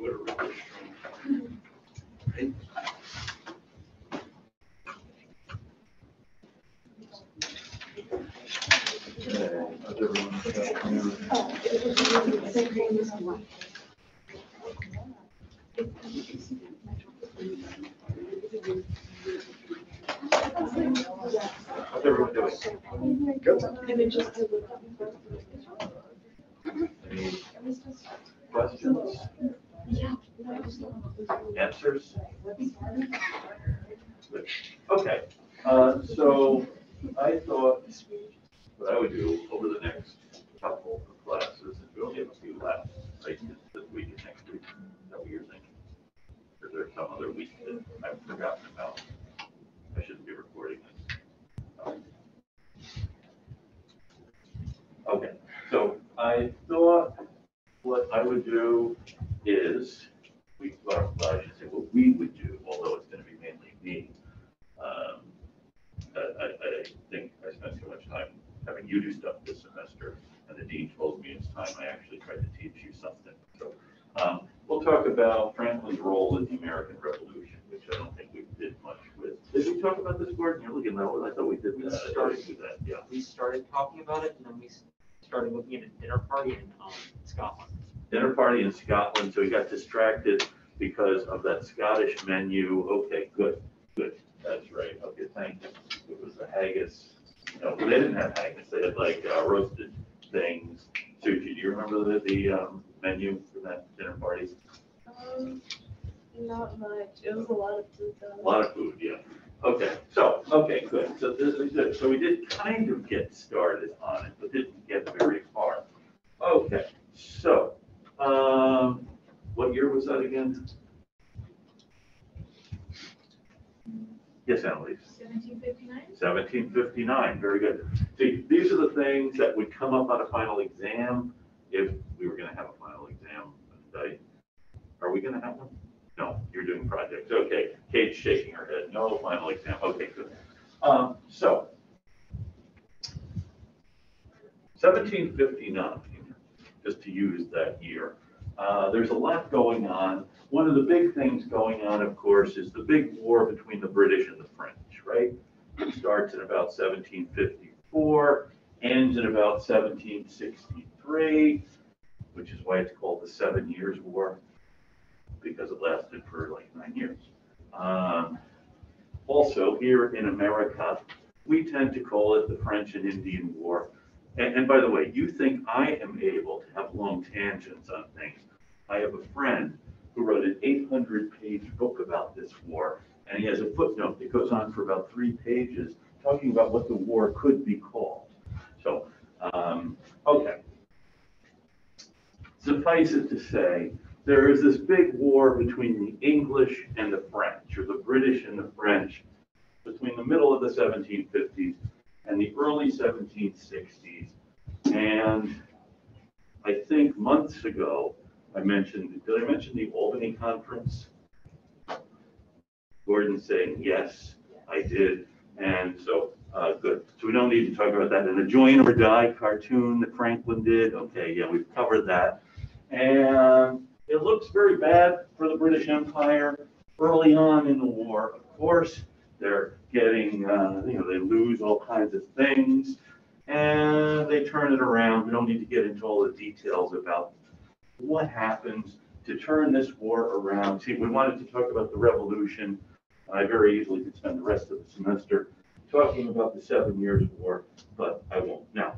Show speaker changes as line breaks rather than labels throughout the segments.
How's everyone doing? Good. Any questions? Answers? Good. Okay. So I thought what I would do over the next couple of classes, is we only have a few left, right, this week and next week. Is that what you're thinking? Or is there some other week that I've forgotten about? I shouldn't be recording this. Okay, so I thought what I would do is, well, I should say what we would do, although it's going to be mainly me. I think I spent too much time having you do stuff this semester, and the dean told me it's time I actually tried to teach you something. So we'll talk about Franklin's role in the American Revolution, which I don't think we did much with. Did we talk about this, Gordon? You're looking that way. I thought we did that. Yeah.
We started talking about it, and then we started looking at a dinner party in Scotland.
Dinner party in Scotland, so we got distracted because of that Scottish menu. Okay, good. That's right. Okay, thank you. It was the haggis. No, they didn't have haggis. They had like roasted things. Sushi. Do you remember the menu for that dinner party?
Not much. It was a lot of food though.
A lot of food, yeah. Okay, good. So this is good. So we did kind of get started on it, but didn't get very far. Okay, so what year was that again? Yes, Annalise.
1759.
1759, very good. See, these are the things that would come up on a final exam if we were going to have a final exam today. Are we going to have one? No, you're doing projects. Okay, Kate's shaking her head. No final exam. Okay, good. So, 1759, just to use that year. There's a lot going on. One of the big things going on, of course, is the big war between the British and the French, right? It starts in about 1754, ends in about 1763, which is why it's called the 7 Years' War, because it lasted for like 9 years. Also, here in America, we tend to call it the French and Indian War. And by the way, you think I am able to have long tangents on things. I have a friend who wrote an 800-page book about this war, and he has a footnote that goes on for about 3 pages talking about what the war could be called. So, okay. Suffice it to say, there is this big war between the English and the French, or the British and the French, between the middle of the 1750s and the early 1760s. And I think months ago, did I mention the Albany Conference? Gordon's saying, yes, I did. And so, good. So we don't need to talk about that. And the Join or Die cartoon that Franklin did. Okay, yeah, we've covered that. And it looks very bad for the British Empire early on in the war. Of course, they're getting, they lose all kinds of things, and they turn it around. We don't need to get into all the details about what happens to turn this war around. See, we wanted to talk about the revolution. I very easily could spend the rest of the semester talking about the 7 Years' War, but I won't now.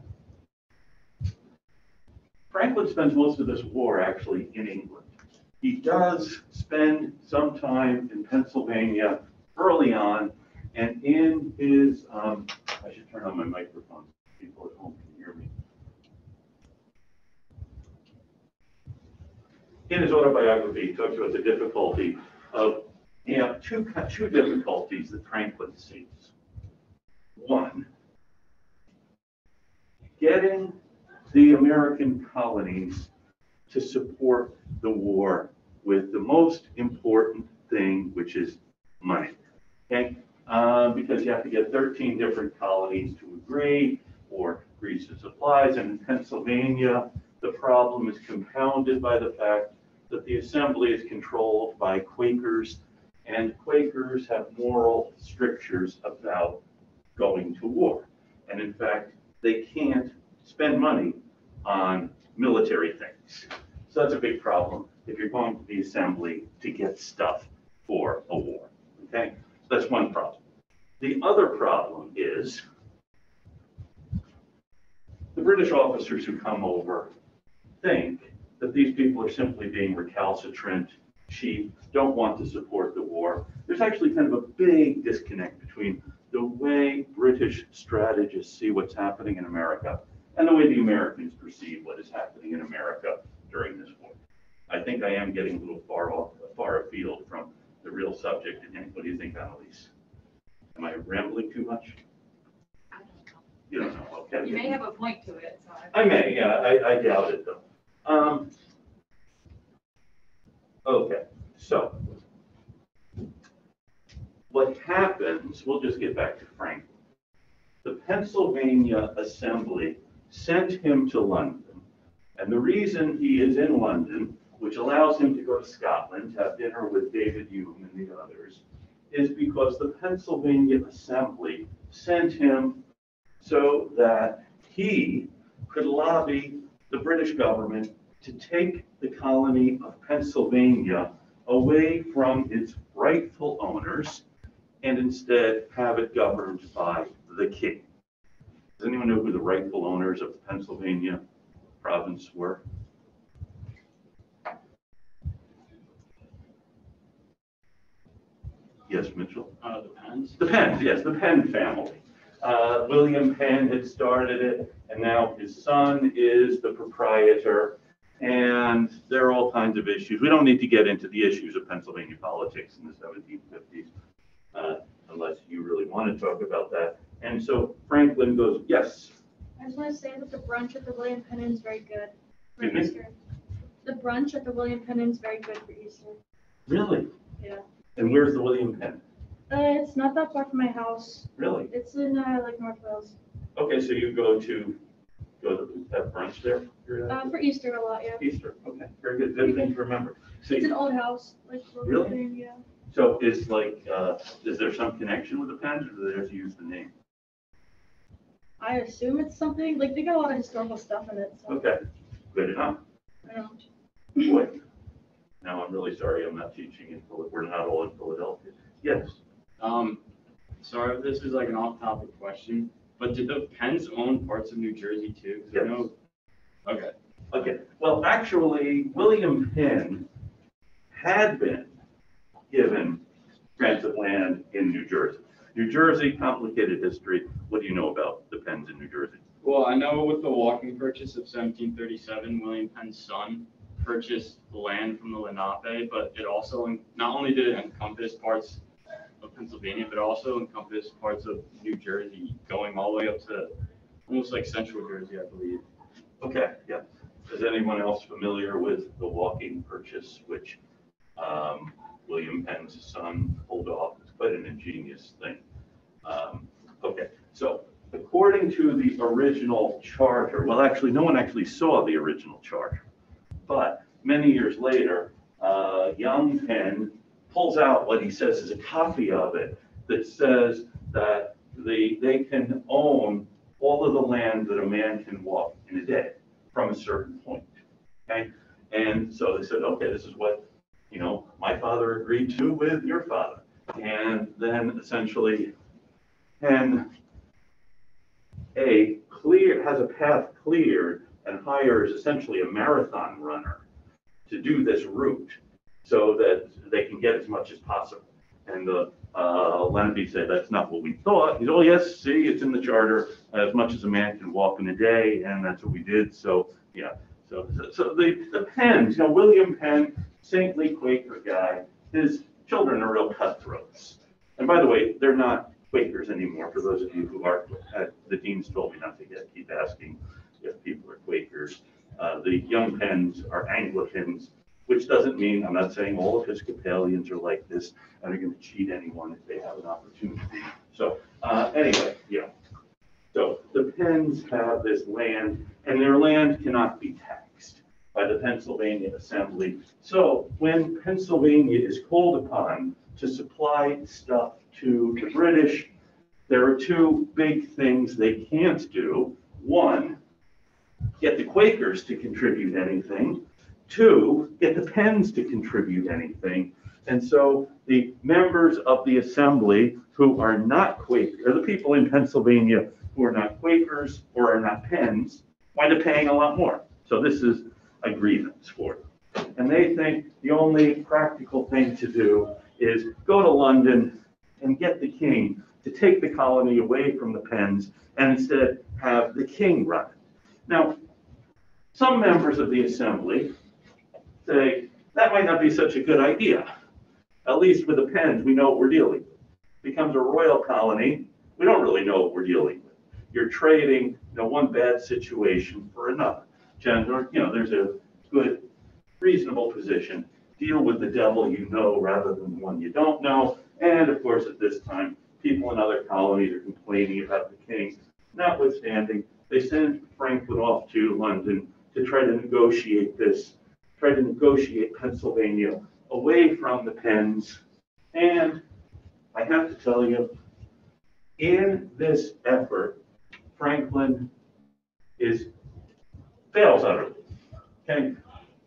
Franklin spends most of this war actually in England. He does spend some time in Pennsylvania early on, and in his, I should turn on my microphone so people at home can hear me. In his autobiography, he talks about the difficulty of, two difficulties that Franklin sees. One, getting the American colonies to support the war with the most important thing, which is money. Okay, because you have to get 13 different colonies to agree or increase the supplies. And in Pennsylvania, the problem is compounded by the fact that the assembly is controlled by Quakers, and Quakers have moral strictures about going to war. And in fact, they can't spend money on military things. So that's a big problem if you're going to the assembly to get stuff for a war, okay? So that's one problem. The other problem is the British officers who come over think that these people are simply being recalcitrant, cheap, don't want to support the war. There's actually kind of a big disconnect between the way British strategists see what's happening in America and the way the Americans perceive what is happening in America during this war. I think I am getting a little far afield from the real subject at hand. What do you think, Annalise? Am I rambling too much?
I don't know.
You don't know, okay.
You may have a point to it, so.
I may, yeah, I doubt it though. Okay, so what happens, we'll just get back to Franklin. The Pennsylvania Assembly sent him to London, and the reason he is in London, which allows him to go to Scotland, have dinner with David Hume and the others, is because the Pennsylvania Assembly sent him so that he could lobby the British government to take the colony of Pennsylvania away from its rightful owners and instead have it governed by the king. Does anyone know who the rightful owners of the Pennsylvania province were? Yes, Mitchell?
The Penns?
The Penns, yes, the Penn family. William Penn had started it, and now his son is the proprietor. And there are all kinds of issues. We don't need to get into the issues of Pennsylvania politics in the 1750s, unless you really want to talk about that. And so Franklin goes, yes.
I just want to say that the brunch at the William Penn Inn is very good for
Excuse me?
Easter. The brunch at the William Penn Inn is very good for Easter.
Really?
Yeah.
And where's the William Penn?
It's not that far from my house.
Really?
It's in like North Wales.
Okay, so you go to have brunch there?
For Easter a lot, yeah.
Easter, okay, very good, good thing to remember. See,
It's an old house, like
Really?
Penn, yeah.
so is like, is there some connection with the Penns, or do they just use the name?
I assume it's something like they got a lot of historical stuff in it. So
Okay, good enough.
I don't know.
Boy, now I'm really sorry I'm not teaching in we're not all in Philadelphia. Yes,
Sorry if this is like an off-topic question, but did the Penns own parts of New Jersey too? 'Cause I
Yes.
know. Okay.
okay. Well, actually, William Penn had been given grants of land in New Jersey. New Jersey, complicated history. What do you know about the Penns in New Jersey?
Well, I know with the walking purchase of 1737, William Penn's son purchased the land from the Lenape, but it also, not only did it encompass parts of Pennsylvania, but also encompassed parts of New Jersey, going all the way up to almost like central Jersey, I believe.
Okay, yeah. Is anyone else familiar with the walking purchase, which William Penn's son pulled off? It's quite an ingenious thing. Okay, so according to the original charter, well, actually, no one actually saw the original charter, but many years later, young Penn pulls out what he says is a copy of it that says that they can own all of the land that a man can walk in a day from a certain point. Okay, and so they said, okay, this is what my father agreed to with your father, and then essentially Penn has a path cleared and hires essentially a marathon runner to do this route so that they can get as much as possible. And the Lenape said, that's not what we thought. He said, oh, yes, see, it's in the charter, as much as a man can walk in a day, and that's what we did. So, yeah. So the Penns, William Penn, saintly Quaker guy, his children are real cutthroats. And by the way, they're not Quakers anymore, for those of you who are. The deans told me not to keep asking if people are Quakers. The young Penns are Anglicans, which doesn't mean, I'm not saying all Episcopalians are like this and are going to cheat anyone if they have an opportunity. So anyway, yeah. So the Penns have this land, and their land cannot be taxed. by the Pennsylvania Assembly. So when Pennsylvania is called upon to supply stuff to the British, there are two big things they can't do. One, get the Quakers to contribute anything. Two, get the Penns to contribute anything. And so the members of the Assembly who are not Quakers, or the people in Pennsylvania who are not Quakers or are not Penns, wind up paying a lot more. So this is a grievance for them. And they think the only practical thing to do is go to London and get the king to take the colony away from the Penns and instead have the king run it. Now, some members of the Assembly say that might not be such a good idea. At least with the Penns, we know what we're dealing with. It becomes a royal colony, we don't really know what we're dealing with. You're trading, one bad situation for another. There's a good, reasonable position. Deal with the devil you know rather than the one you don't know. And of course, at this time, people in other colonies are complaining about the king. Notwithstanding, they send Franklin off to London to try to negotiate Pennsylvania away from the Penns. And I have to tell you, in this effort, Franklin fails utterly. Okay?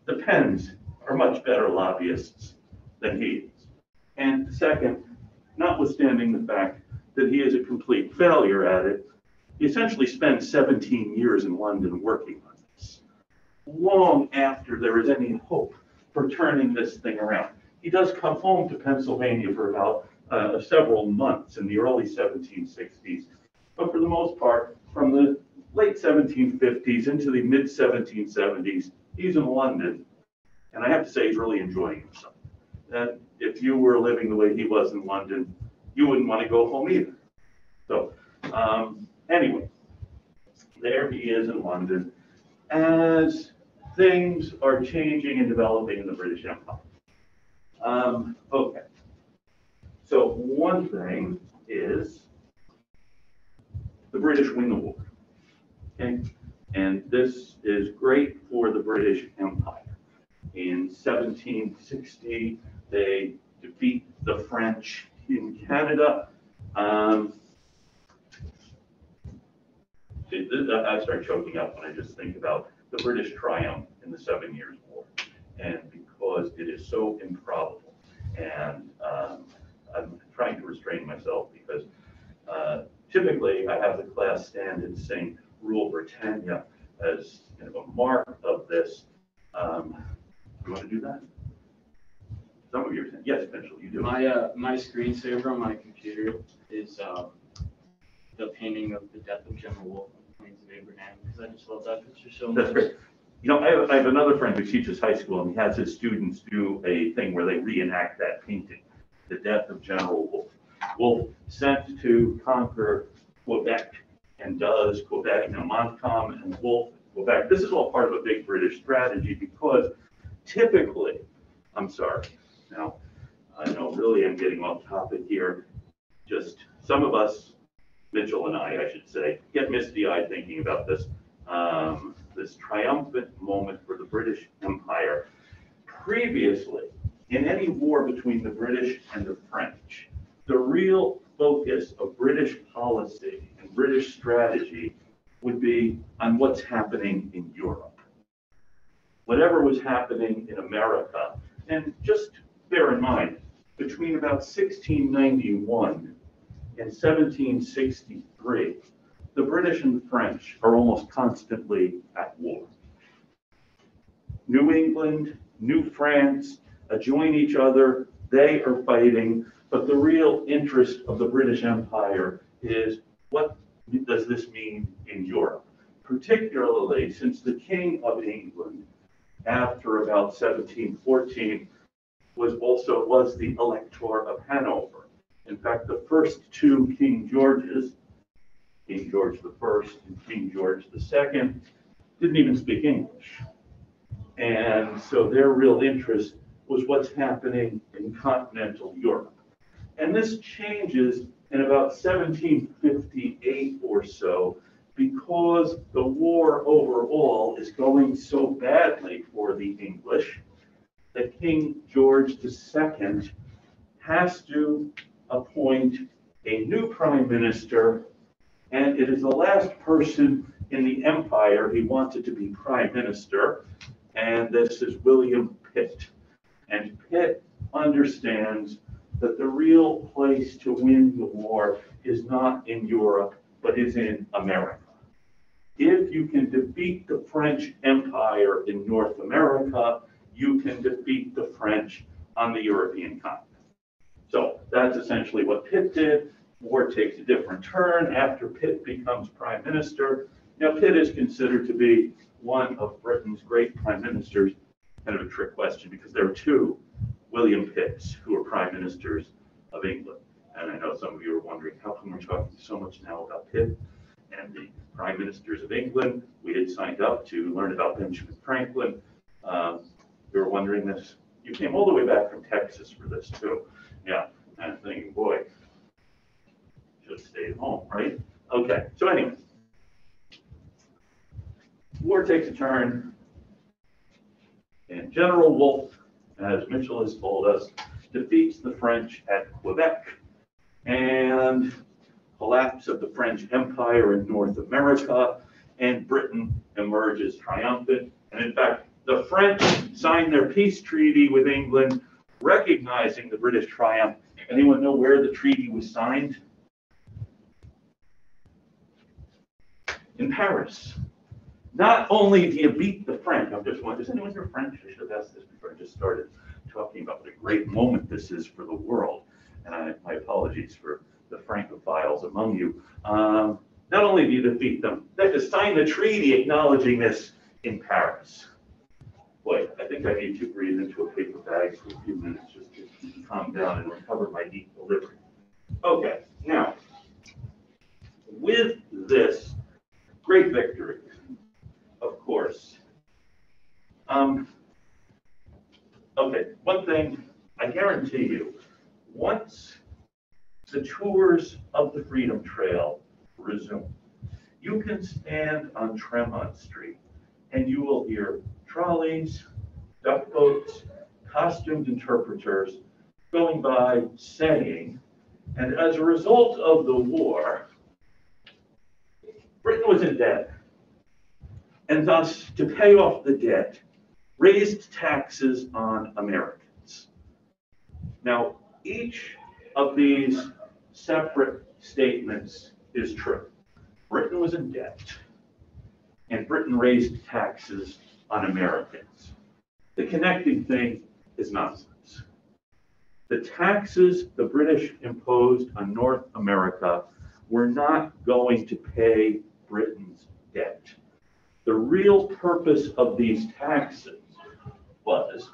The Penns are much better lobbyists than he is. And second, notwithstanding the fact that he is a complete failure at it, he essentially spent 17 years in London working on this, long after there is any hope for turning this thing around. He does come home to Pennsylvania for about several months in the early 1760s, but for the most part, from the late 1750s into the mid 1770s, he's in London, and I have to say he's really enjoying himself. And if you were living the way he was in London, you wouldn't want to go home either. So anyway, there he is in London as things are changing and developing in the British Empire. Okay. So one thing is the British win the war. Okay? And this is great for the British Empire. In 1760, they defeat the French in Canada. I start choking up when I just think about the British triumph in the 7 Years' War, and because it is so improbable. And I'm trying to restrain myself because typically I have the class stand and sing Rule Britannia as a mark of this. You want to do that? Some of you are saying, yes, Mitchell, you do.
My screensaver on my computer is the painting of the death of General Wolfe on the Plains of Abraham, because I just love that picture so much.
That's great. I have another friend who teaches high school, and he has his students do a thing where they reenact that painting, the death of General Wolfe. Wolfe sent to conquer Quebec, and does Quebec, Montcalm and Wolfe, Quebec. This is all part of a big British strategy because typically, I'm sorry, now I know really I'm getting off topic here. Just some of us, Mitchell and I should say, get misty-eyed thinking about this. This triumphant moment for the British Empire. Previously, in any war between the British and the French, the real focus of British policy and British strategy would be on what's happening in Europe. Whatever was happening in America, and just bear in mind, between about 1691 and 1763, the British and the French are almost constantly at war. New England, New France join each other, they are fighting, but the real interest of the British Empire is what does this mean in Europe? Particularly since the King of England, after about 1714, was the Elector of Hanover. In fact, the first two King Georges, King George I and King George II, didn't even speak English. And so their real interest was what's happening in continental Europe. And this changes in about 1758 or so, because the war overall is going so badly for the English, that King George II has to appoint a new prime minister, and it is the last person in the empire he wanted to be prime minister, and this is William Pitt. And Pitt understands that the real place to win the war is not in Europe, but is in America. If you can defeat the French Empire in North America, you can defeat the French on the European continent. So that's essentially what Pitt did. War takes a different turn after Pitt becomes prime minister. Now, Pitt is considered to be one of Britain's great prime ministers. Kind of a trick question because there are two William Pitts who are prime ministers of England. And I know some of you are wondering, how come we're talking so much now about Pitt and the prime ministers of England? We had signed up to learn about Benjamin Franklin. You were wondering this. You came all the way back from Texas for this too. Yeah, and thinking, boy, should have stayed home, right? Okay, so anyway, war takes a turn, and General Wolfe, as Mitchell has told us, defeats the French at Quebec, and collapse of the French Empire in North America, and Britain emerges triumphant. And in fact, the French signed their peace treaty with England, recognizing the British triumph. Anyone know where the treaty was signed? In Paris. Not only do you beat the French, I'm just wondering, is anyone here French? I should have asked this before I just started talking about what a great moment this is for the world. And my apologies for the Francophiles among you. Not only do you defeat them, they have to sign the treaty acknowledging this in Paris. Boy, I think I need to breathe into a paper bag for a few minutes just to calm down and recover my equilibrium. Okay, now, with this great victory, of course, okay, one thing I guarantee you, once the tours of the Freedom Trail resume, you can stand on Tremont Street and you will hear trolleys, duck boats, costumed interpreters going by saying, and as a result of the war, Britain was in debt, and thus, to pay off the debt, raised taxes on Americans. Now, each of these separate statements is true. Britain was in debt, and Britain raised taxes on Americans. The connecting thing is nonsense. The taxes the British imposed on North America were not going to pay Britain's debt. The real purpose of these taxes was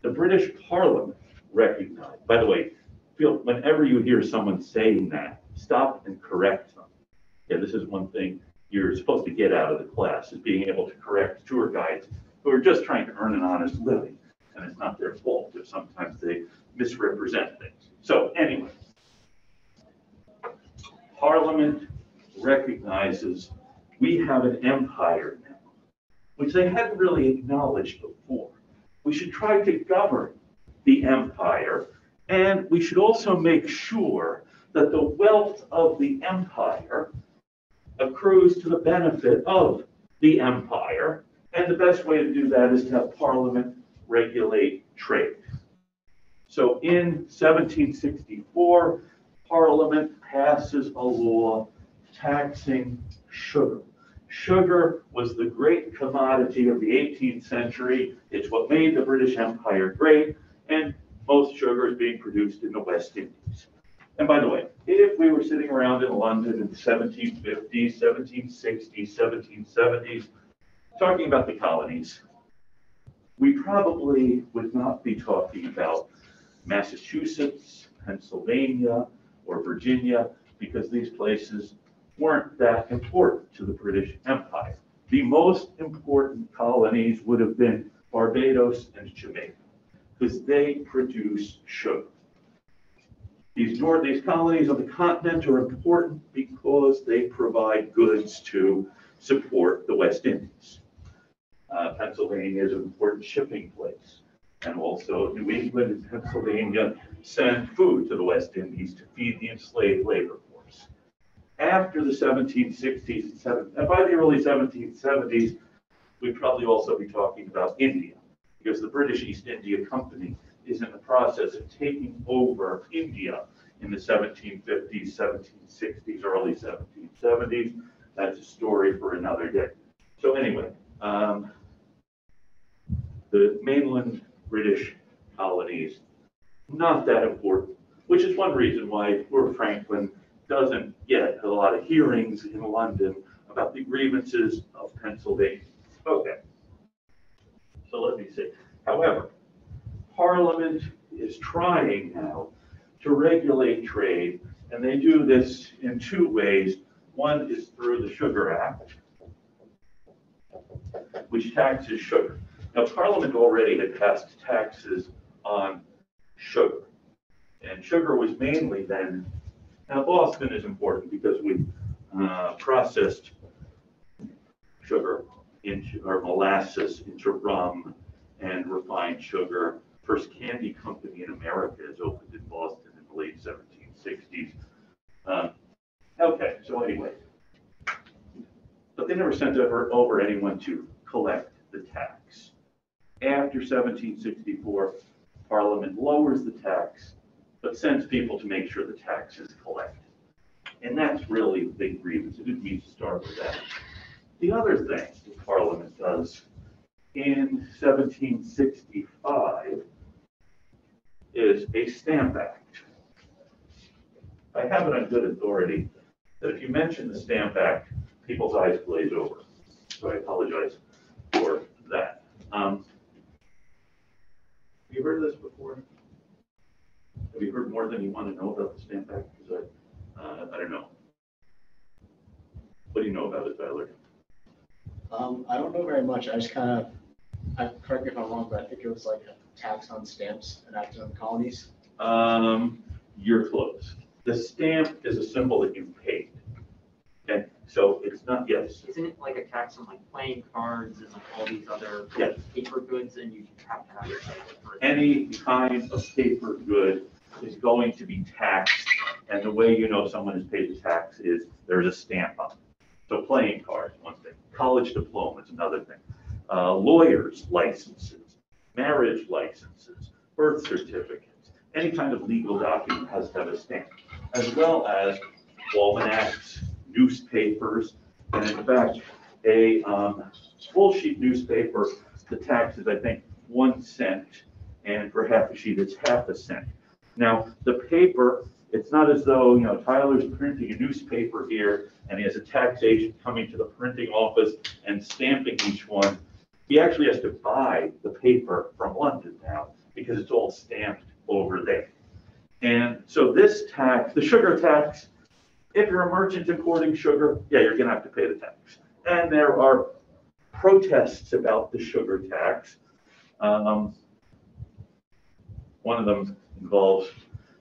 the British Parliament recognized. By the way, whenever you hear someone saying that, stop and correct them. Yeah, this is one thing you're supposed to get out of the class, is being able to correct tour guides who are just trying to earn an honest living. And it's not their fault if sometimes they misrepresent things. So anyway, Parliament recognizes we have an empire now, which they hadn't really acknowledged before. We should try to govern the empire, and we should also make sure that the wealth of the empire accrues to the benefit of the empire, and the best way to do that is to have Parliament regulate trade. So in 1764, Parliament passes a law taxing sugar. Sugar was the great commodity of the 18th century. It's what made the British Empire great, and most sugar is being produced in the West Indies. And by the way, if we were sitting around in London in the 1750s, 1760s, 1770s, talking about the colonies, we probably would not be talking about Massachusetts, Pennsylvania, or Virginia, because these places weren't that important to the British Empire. The most important colonies would have been Barbados and Jamaica, because they produce sugar. These colonies on the continent are important because they provide goods to support the West Indies. Pennsylvania is an important shipping place. And also New England and Pennsylvania send food to the West Indies to feed the enslaved labor force. After the 1760s and by the early 1770s, we'd probably also be talking about India, because the British East India Company is in the process of taking over India in the 1750s, 1760s, early 1770s. That's a story for another day. So anyway, the mainland British colonies, not that important, which is one reason why poor Franklin doesn't get a lot of hearings in London about the grievances of Pennsylvania. Okay, so let me see. However, Parliament is trying now to regulate trade, and they do this in two ways. One is through the Sugar Act, which taxes sugar. Now, Parliament already had passed taxes on sugar, and sugar was mainly then, now Boston is important because we processed sugar into, or molasses into rum and refined sugar. First candy company in America is opened in Boston in the late 1760s. Okay, so anyway, but they never sent over anyone to collect the tax. After 1764, Parliament lowers the tax, but sends people to make sure the tax is collected. And that's really the big grievance. It didn't mean to start with that. The other thing that Parliament does in 1765 is a Stamp Act. I have it on good authority that if you mention the Stamp Act, people's eyes glaze over. So I apologize for that. Have you heard of this before? Have you heard more than you want to know about the Stamp Act? Because I don't know. What do you know about it, Tyler?
I don't know very much. I just kind of, correct me if I'm wrong, but I think it was like a tax on stamps enacted on colonies.
You're close. The stamp is a symbol that you paid. Okay, so it's not, yes.
Isn't it like a tax on like playing cards and like all these other
Yes.
paper goods, and you have to have it for it?
Any kind of paper good is going to be taxed, and the way you know someone has paid the tax is there's a stamp on it. So playing cards, one thing. College diplomas, another thing. Lawyers' licenses, marriage licenses, birth certificates, any kind of legal document has to have a stamp, as well as almanacs, newspapers, and in fact, a full sheet newspaper, the tax is, I think, 1 cent, and for half a sheet, it's half a cent. Now, the paper, it's not as though, you know, Tyler's printing a newspaper here, and he has a tax agent coming to the printing office and stamping each one. He actually has to buy the paper from London now, because it's all stamped over there. And so this tax, the sugar tax, if you're a merchant importing sugar, yeah, you're gonna have to pay the tax. And there are protests about the sugar tax. One of them involves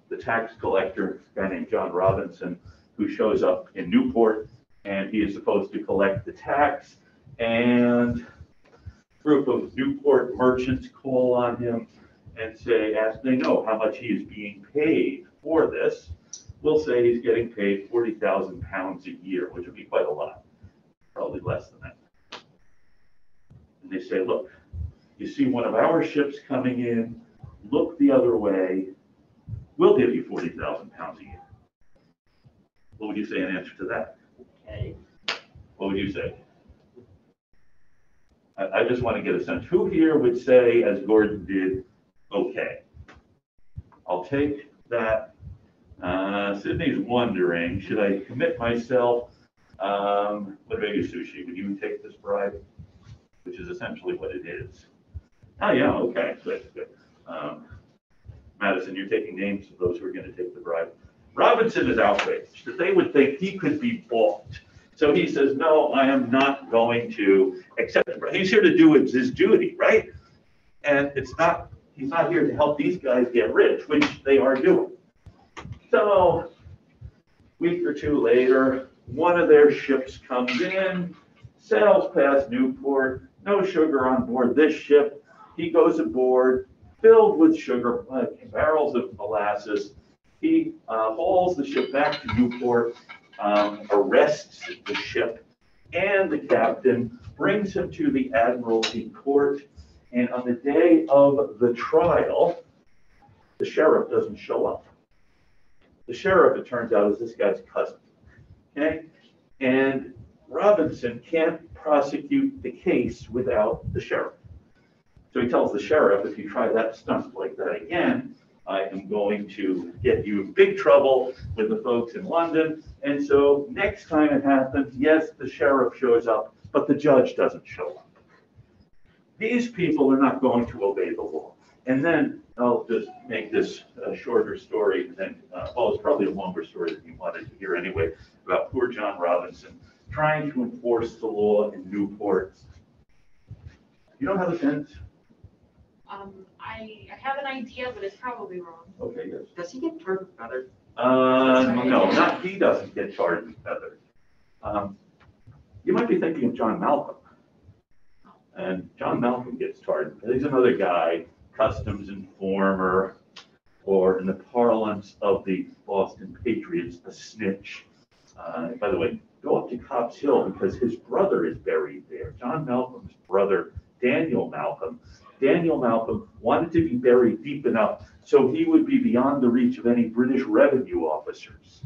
the tax collector, a guy named John Robinson, who shows up in Newport, and he is supposed to collect the tax. And a group of Newport merchants call on him and say, as they know how much he is being paid for this, we'll say he's getting paid 40,000 pounds a year, which would be quite a lot, probably less than that. And they say, look, you see one of our ships coming in, look the other way, we'll give you 40,000 pounds a year. What would you say in answer to that?
Okay.
What would you say? I just want to get a sense. Who here would say, as Gordon did, okay? I'll take that. Sydney's wondering, should I commit myself? What about you, Sushi? Would you take this bribe? Which is essentially what it is. Oh, yeah, okay, good, good. Madison, you're taking names of those who are going to take the bribe. Robinson is outraged that they would think he could be bought. So he says, no, I am not going to accept it. He's here to do his duty, right? And it's not, he's not here to help these guys get rich, which they are doing. So, week or two later, one of their ships comes in, sails past Newport, no sugar on board this ship. He goes aboard, filled with sugar, barrels of molasses. He hauls the ship back to Newport, arrests the ship and the captain, brings him to the Admiralty Court, and on the day of the trial, the sheriff doesn't show up. The sheriff, it turns out, is this guy's cousin, okay? And Robinson can't prosecute the case without the sheriff. So he tells the sheriff, if you try that stunt like that again, I am going to get you in big trouble with the folks in London. And so next time it happens, yes, the sheriff shows up, but the judge doesn't show up. These people are not going to obey the law. And then I'll just make this a shorter story, and well, it's probably a longer story than you wanted to hear anyway, about poor John Robinson trying to enforce the law in Newport. You know how this ends?
I have an idea, but it's probably wrong.
Okay, yes.
Does he get tarred and feathered?
No, not he doesn't get tarred and feathered. You might be thinking of John Malcolm. And John Malcolm gets tarred and feathered. He's another guy, customs informer, or in the parlance of the Boston Patriots, a snitch. By the way, go up to Copp's Hill because his brother is buried there. John Malcolm's brother, Daniel Malcolm. Daniel Malcolm wanted to be buried deep enough so he would be beyond the reach of any British revenue officers.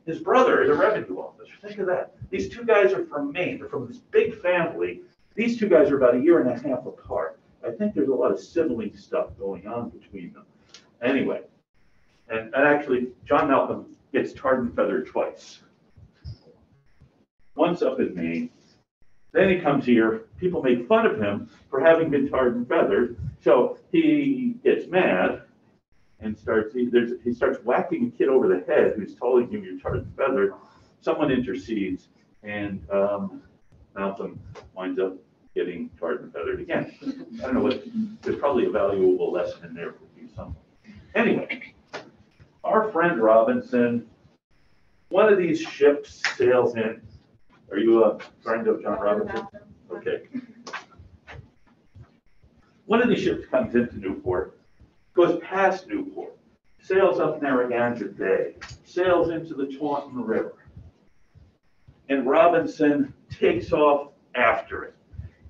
His brother is a revenue officer. Think of that. These two guys are from Maine. They're from this big family. These two guys are about a year and a half apart. I think there's a lot of sibling stuff going on between them. Anyway, and actually, John Malcolm gets tarred and feathered twice. Once up in Maine. Then he comes here, people make fun of him for having been tarred and feathered, so he gets mad and he starts whacking a kid over the head who's telling him you're tarred and feathered. Someone intercedes, and Malcolm winds up getting tarred and feathered again. I don't know what, there's probably a valuable lesson in there for you somewhere. Anyway, our friend Robinson, one of these ships sails in. Are you a friend of John Robinson? Okay. One of these ships comes into Newport, goes past Newport, sails up Narragansett Bay, sails into the Taunton River. And Robinson takes off after it.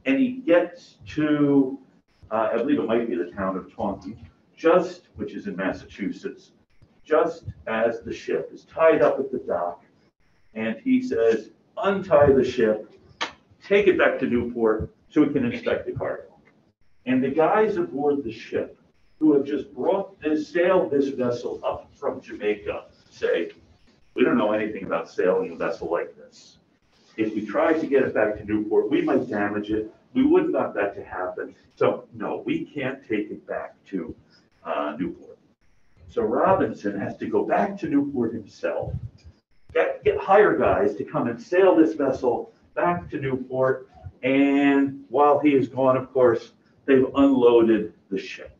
And he gets to, I believe it might be the town of Taunton, which is in Massachusetts, just as the ship is tied up at the dock. And he says, untie the ship, take it back to Newport so we can inspect the cargo. And the guys aboard the ship who have just sailed this vessel up from Jamaica say, we don't know anything about sailing a vessel like this. If we tried to get it back to Newport, we might damage it. We wouldn't want that to happen. So no, we can't take it back to Newport. So Robinson has to go back to Newport himself, hire guys to come and sail this vessel back to Newport. And while he is gone, of course, they've unloaded the ship.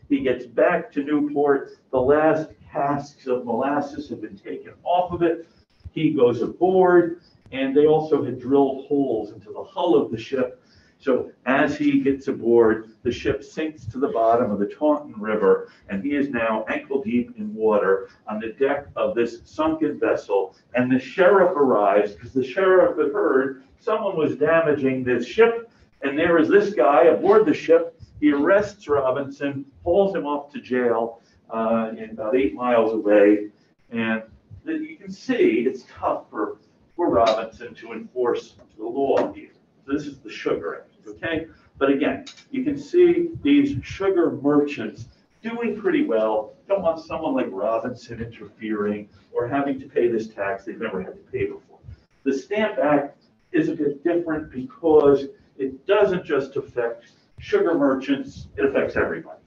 He gets back to Newport. The last casks of molasses have been taken off of it. He goes aboard, and they also had drilled holes into the hull of the ship. So as he gets aboard, the ship sinks to the bottom of the Taunton River, and he is now ankle deep in water on the deck of this sunken vessel. And the sheriff arrives because the sheriff had heard someone was damaging this ship, and there is this guy aboard the ship. He arrests Robinson, hauls him off to jail about 8 miles away. And you can see it's tough for Robinson to enforce the law here. So this is the Sugar Act, okay? But again, you can see these sugar merchants doing pretty well. Don't want someone like Robinson interfering or having to pay this tax they've never had to pay before. The Stamp Act is a bit different because it doesn't just affect sugar merchants, it affects everybody.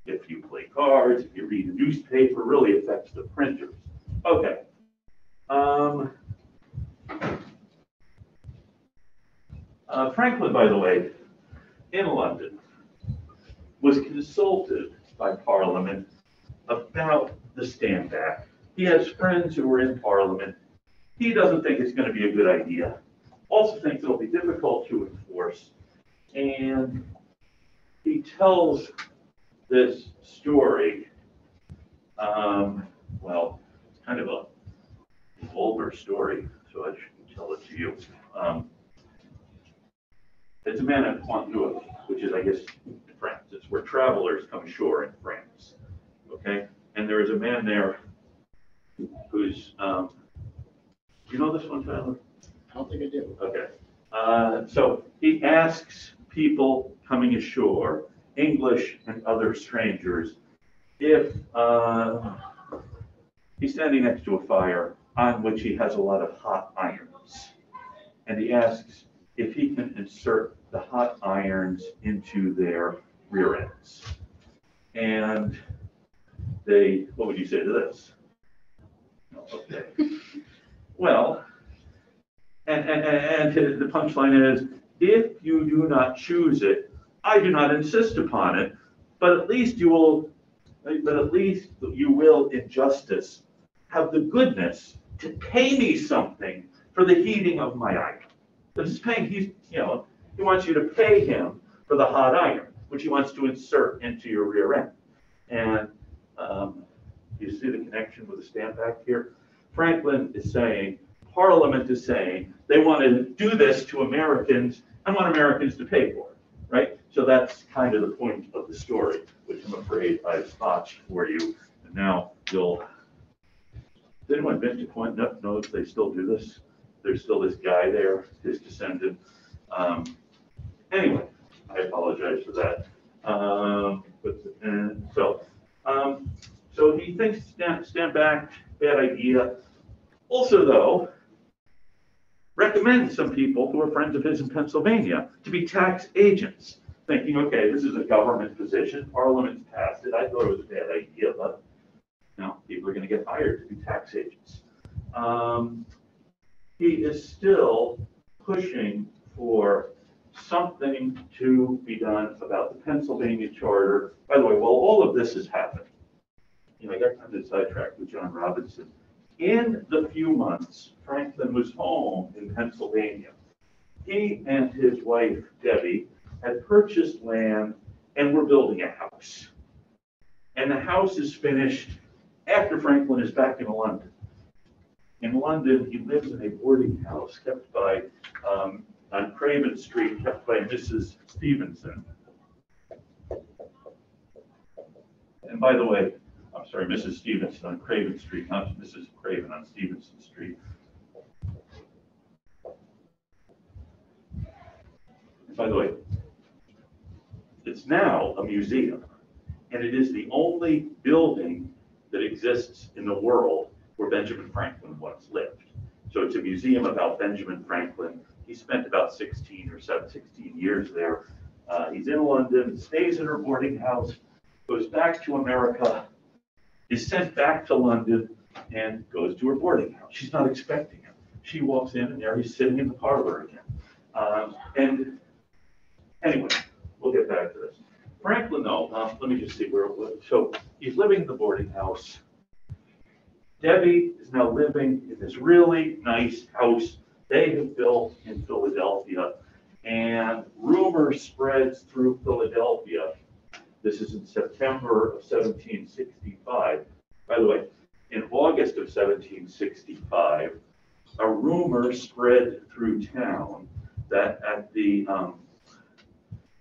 If you play cards, if you read a newspaper, it really affects the printers. Okay. Franklin, by the way, in London, was consulted by Parliament about the Stamp Act. He has friends who are in Parliament. He doesn't think it's going to be a good idea. Also thinks it'll be difficult to enforce. And he tells this story. Well, it's kind of a vulgar story, so I shouldn't tell it to you. It's a man at Pontneuf, which is, I guess, France. It's where travelers come ashore in France. Okay? And there is a man there who's, you know this one, Tyler?
I don't think I do.
Okay. So he asks people coming ashore, English and other strangers, if he's standing next to a fire on which he has a lot of hot irons. And he asks if he can insert the hot irons into their rear ends. And they, what would you say to this? Okay. Well, and the punchline is, if you do not choose it, I do not insist upon it, but at least you will, in justice, have the goodness to pay me something for the heating of my iron. This is paying, he wants you to pay him for the hot iron, which he wants to insert into your rear end. And you see the connection with the Stamp Act here? Franklin is saying, Parliament is saying, they want to do this to Americans and want Americans to pay for it, right? So that's kind of the point of the story, which I'm afraid I've botched for you. And now has anyone been to Pontneuf? No, they still do this. There's still this guy there, his descendant. Anyway, I apologize for that. So he thinks Stamp Act, bad idea. Also, though, recommends some people who are friends of his in Pennsylvania to be tax agents, thinking, okay, this is a government position, Parliament's passed it, I thought it was a bad idea, but now people are going to get hired to be tax agents. He is still pushing for something to be done about the Pennsylvania Charter. By the way, while all of this has happened, I got kind of sidetracked with John Robinson. In the few months Franklin was home in Pennsylvania, he and his wife, Debbie, had purchased land and were building a house. And the house is finished after Franklin is back in London. In London, he lives in a boarding house kept by, on Craven Street, kept by Mrs. Stevenson. And by the way, I'm sorry, Mrs. Stevenson on Craven Street, not Mrs. Craven on Stevenson Street. By the way, it's now a museum, and it is the only building that exists in the world where Benjamin Franklin once lived. So it's a museum about Benjamin Franklin. He spent about 16 years there. He's in London, stays in her boarding house, goes back to America, is sent back to London, and goes to her boarding house. She's not expecting him. She walks in, and there he's sitting in the parlor again. And anyway, we'll get back to this. Franklin, though, let me just see where it was. So he's living in the boarding house. Debbie is now living in this really nice house they have built in Philadelphia, and rumor spreads through Philadelphia. This is in September of 1765. By the way, in August of 1765, a rumor spread through town that at the on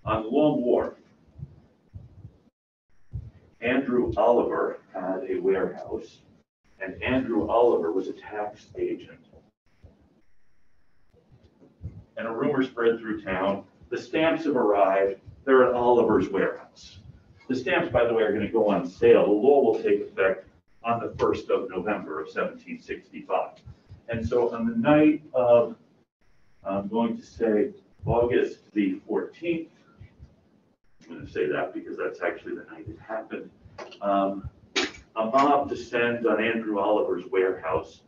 Long Wharf, Andrew Oliver had a warehouse, and Andrew Oliver was a tax agent. And a rumor spread through town. The stamps have arrived. They're at Oliver's warehouse. The stamps, by the way, are going to go on sale. The law will take effect on the 1st of November of 1765. And so on the night of, I'm going to say August the 14th, I'm going to say that because that's actually the night it happened, a mob descends on Andrew Oliver's warehouse.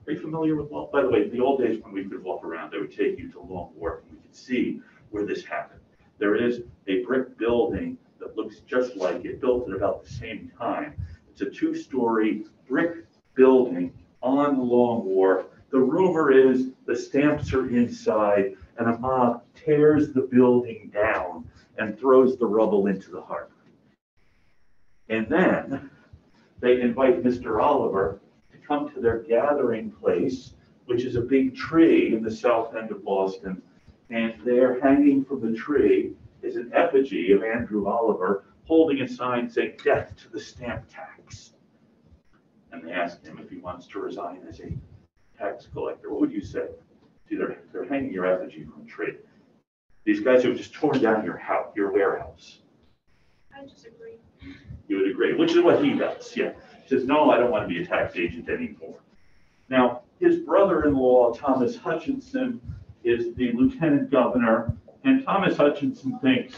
Are you familiar with Long? By the way, in the old days when we could walk around, they would take you to Long Wharf and we could see where this happened. There is a brick building that looks just like it, built at about the same time. It's It's a 2-story brick building on the Long Wharf. The rumor is the stamps are inside and a mob tears the building down and throws the rubble into the harbor. And then they invite Mr. Oliver to come to their gathering place, which is a big tree in the south end of Boston. And there, hanging from the tree, is an effigy of Andrew Oliver holding a sign saying, "Death to the stamp tax." And they asked him if he wants to resign as a tax collector. What would you say? See, they're hanging your effigy from a tree. These guys have just torn down your house, your warehouse.
I disagree.
You would agree, which is what he does, yeah. He says, no, I don't want to be a tax agent anymore. Now, his brother-in-law, Thomas Hutchinson, is the lieutenant governor, and Thomas Hutchinson thinks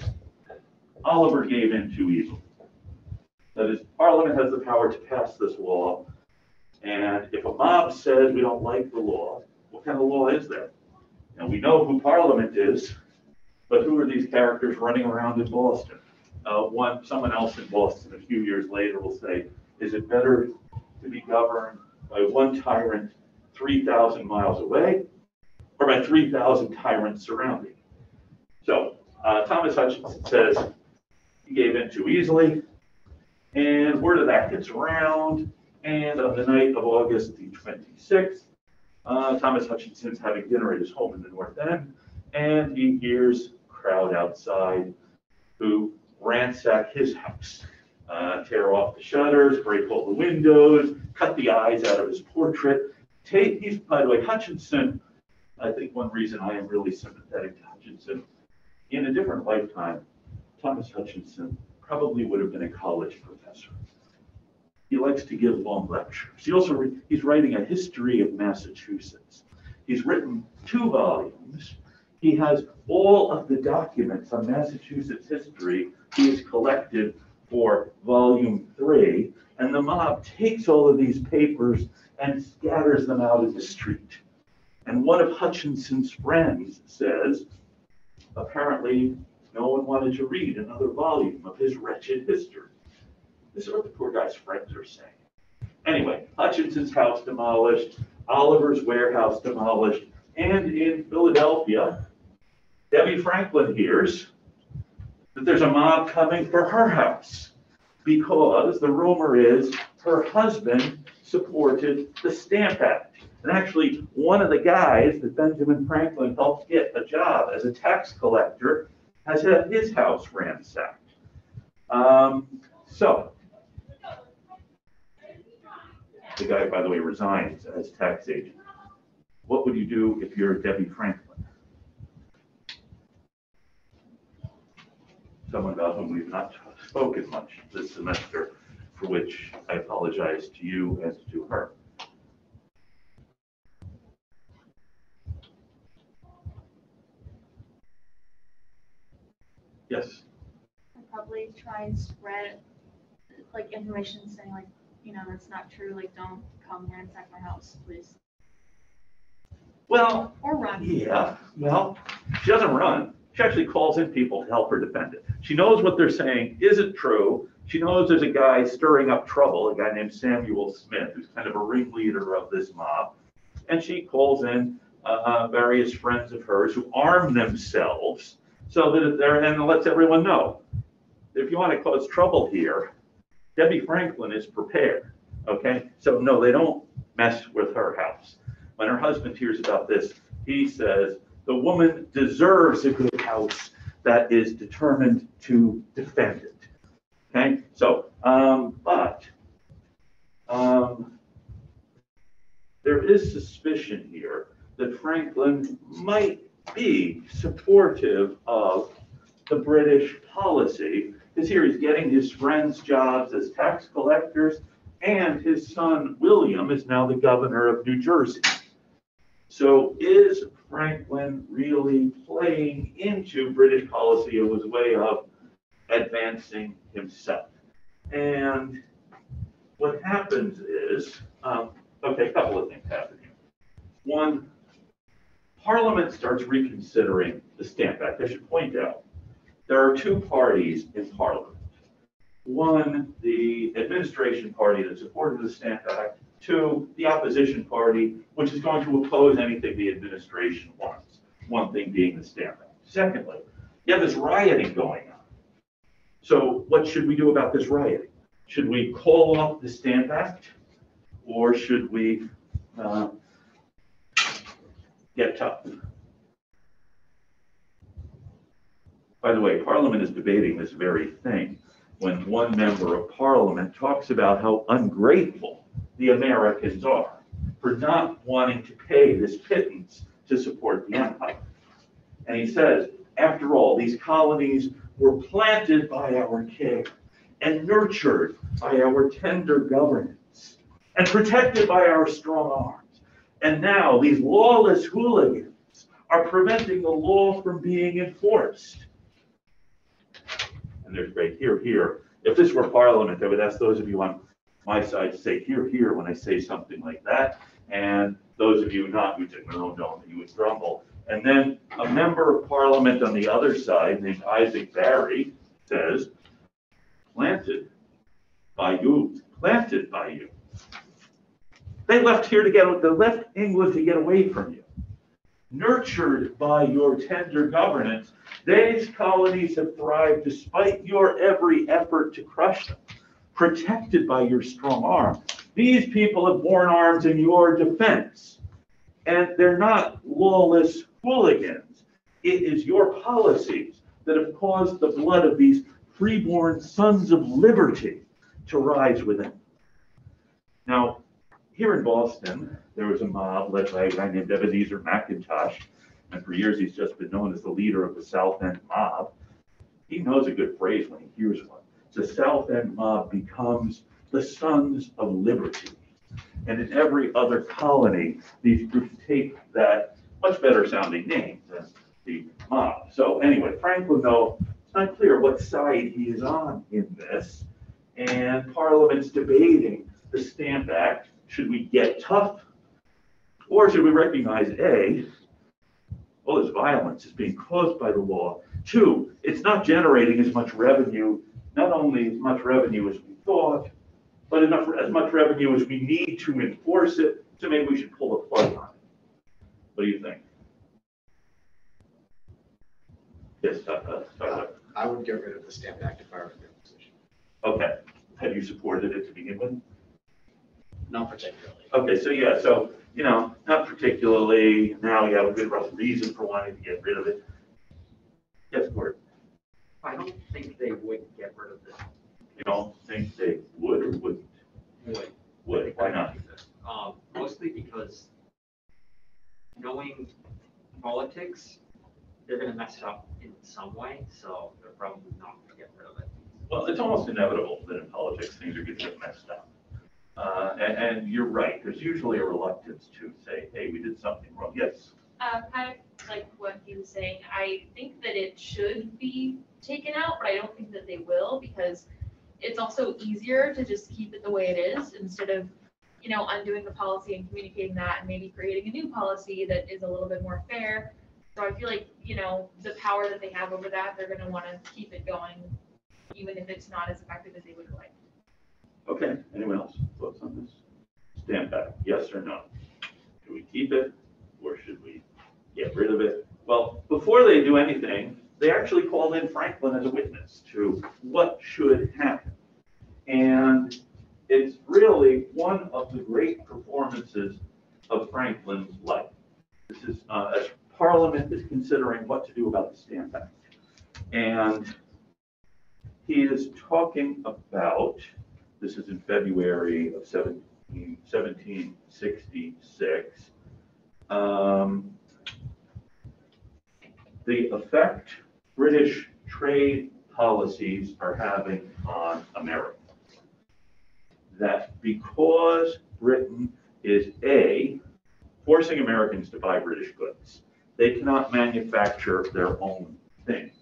Oliver gave in too easily. That is, Parliament has the power to pass this law, and if a mob says we don't like the law, what kind of law is that? And we know who Parliament is, but who are these characters running around in Boston? Someone else in Boston a few years later will say, is it better to be governed by one tyrant 3,000 miles away or by 3,000 tyrants surrounding? So Thomas Hutchinson says he gave in too easily, and word of that gets around, and on the night of August the 26th, Thomas Hutchinson's having dinner at his home in the North End, and he hears a crowd outside who ransack his house, tear off the shutters, break all the windows, cut the eyes out of his portrait. He's, by the way, Hutchinson, I think one reason I am really sympathetic to Hutchinson, in a different lifetime, Thomas Hutchinson probably would have been a college professor. He likes to give long lectures. He's writing a history of Massachusetts. He's written 2 volumes. He has all of the documents on Massachusetts history he has collected for volume 3, and the mob takes all of these papers and scatters them out in the street. And one of Hutchinson's friends says, apparently no one wanted to read another volume of his wretched history. This is what the poor guy's friends are saying. Anyway, Hutchinson's house demolished, Oliver's warehouse demolished, and in Philadelphia, Debbie Franklin hears that there's a mob coming for her house because the rumor is her husband supported the Stamp Act. And actually, one of the guys that Benjamin Franklin helped get a job as a tax collector has had his house ransacked. So, the guy, by the way, resigns as tax agent. What would you do if you're Debbie Franklin? Someone about whom we've not spoken much this semester, for which I apologize to you and to her. Yes.
I'd probably try and spread like information saying like, that's not true. Like, don't come ransack my house, please.
Well,
Or run.
yeah, well, she doesn't run. She actually calls in people to help her defend it. She knows what they're saying isn't true. She knows there's a guy stirring up trouble, a guy named Samuel Smith, who's kind of a ringleader of this mob. And she calls in various friends of hers who arm themselves so that and lets everyone know, if you want to cause trouble here, Debbie Franklin is prepared, okay? So no, they don't mess with her house. When her husband hears about this, he says, the woman deserves a good house that is determined to defend it, okay? So, there is suspicion here that Franklin might be supportive of the British policy, because here he's getting his friends jobs as tax collectors, and his son William is now the governor of New Jersey. So is Franklin really playing into British policy as a way of advancing himself? And what happens is, a couple of things happen here. One, Parliament starts reconsidering the Stamp Act. I should point out, there are 2 parties in Parliament. one, the administration party that supported the Stamp Act, two, the opposition party, which is going to oppose anything the administration wants, one thing being the Stamp Act. Secondly, you have this rioting going on. So what should we do about this rioting? Should we call off the Stamp Act, or should we get tough? By the way, Parliament is debating this very thing when one member of Parliament talks about how ungrateful the Americans are for not wanting to pay this pittance to support the empire. And he says, after all, these colonies were planted by our care and nurtured by our tender governance and protected by our strong arms. And now these lawless hooligans are preventing the law from being enforced. And there's great here, here. If this were Parliament, I would ask those of you on my side to say here, here when I say something like that. And those of you not who say, no, don't, you would grumble. And then a member of Parliament on the other side named Isaac Barry says, planted by you, planted by you. They left England to get away from you. Nurtured by your tender governance, these colonies have thrived despite your every effort to crush them. Protected by your strong arm, these people have borne arms in your defense. And they're not lawless hooligans. It is your policies that have caused the blood of these freeborn sons of liberty to rise within. Now, here in Boston, there was a mob led by a guy named Ebenezer McIntosh, and for years he's just been known as the leader of the South End mob. He knows a good phrase when he hears one. The South End mob becomes the sons of liberty. And in every other colony, these groups take that much better sounding name than the mob. So anyway, Franklin, though, it's not clear what side he is on in this. And Parliament's debating the Stamp Act. Should we get tough? Or should we recognize, A, all this violence is being caused by the law. Two, it's not generating as much revenue, not only as much revenue as we thought, but as much revenue as we need to enforce it, so maybe we should pull the plug on it. What do you think? Yes,
I would get rid of the Stamp Act if I were in your position.
Okay. Have you supported it to begin with?
Not particularly.
Okay, so yeah, so, not particularly. Now you have a good reason for wanting to get rid of it. Yes, Gordon?
I don't think they would get rid of this.
You don't think they would or wouldn't? Would. Why not?
Mostly because knowing politics, they're going to mess it up in some way, so they're probably not going to get rid of it.
Well, it's almost inevitable that in politics things are going to get messed up. And you're right. There's usually a reluctance to say, hey, we did something wrong. Yes.
Kind of like what he was saying, I think that it should be taken out, but I don't think that they will, because it's also easier to just keep it the way it is instead of, undoing the policy and communicating that and maybe creating a new policy that is a little bit more fair. So I feel like, the power that they have over that, they're going to want to keep it going, even if it's not as effective as they would like.
Okay. Anyone else? Thoughts on this? Stamp Act, yes or no? Should we keep it or should we get rid of it? Well, before they do anything, they actually called in Franklin as a witness to what should happen. And it's really one of the great performances of Franklin's life. This is as Parliament is considering what to do about the Stamp Act. And he is talking about, this is in February of 1766, the effect British trade policies are having on America. That because Britain is A, forcing Americans to buy British goods, they cannot manufacture their own things.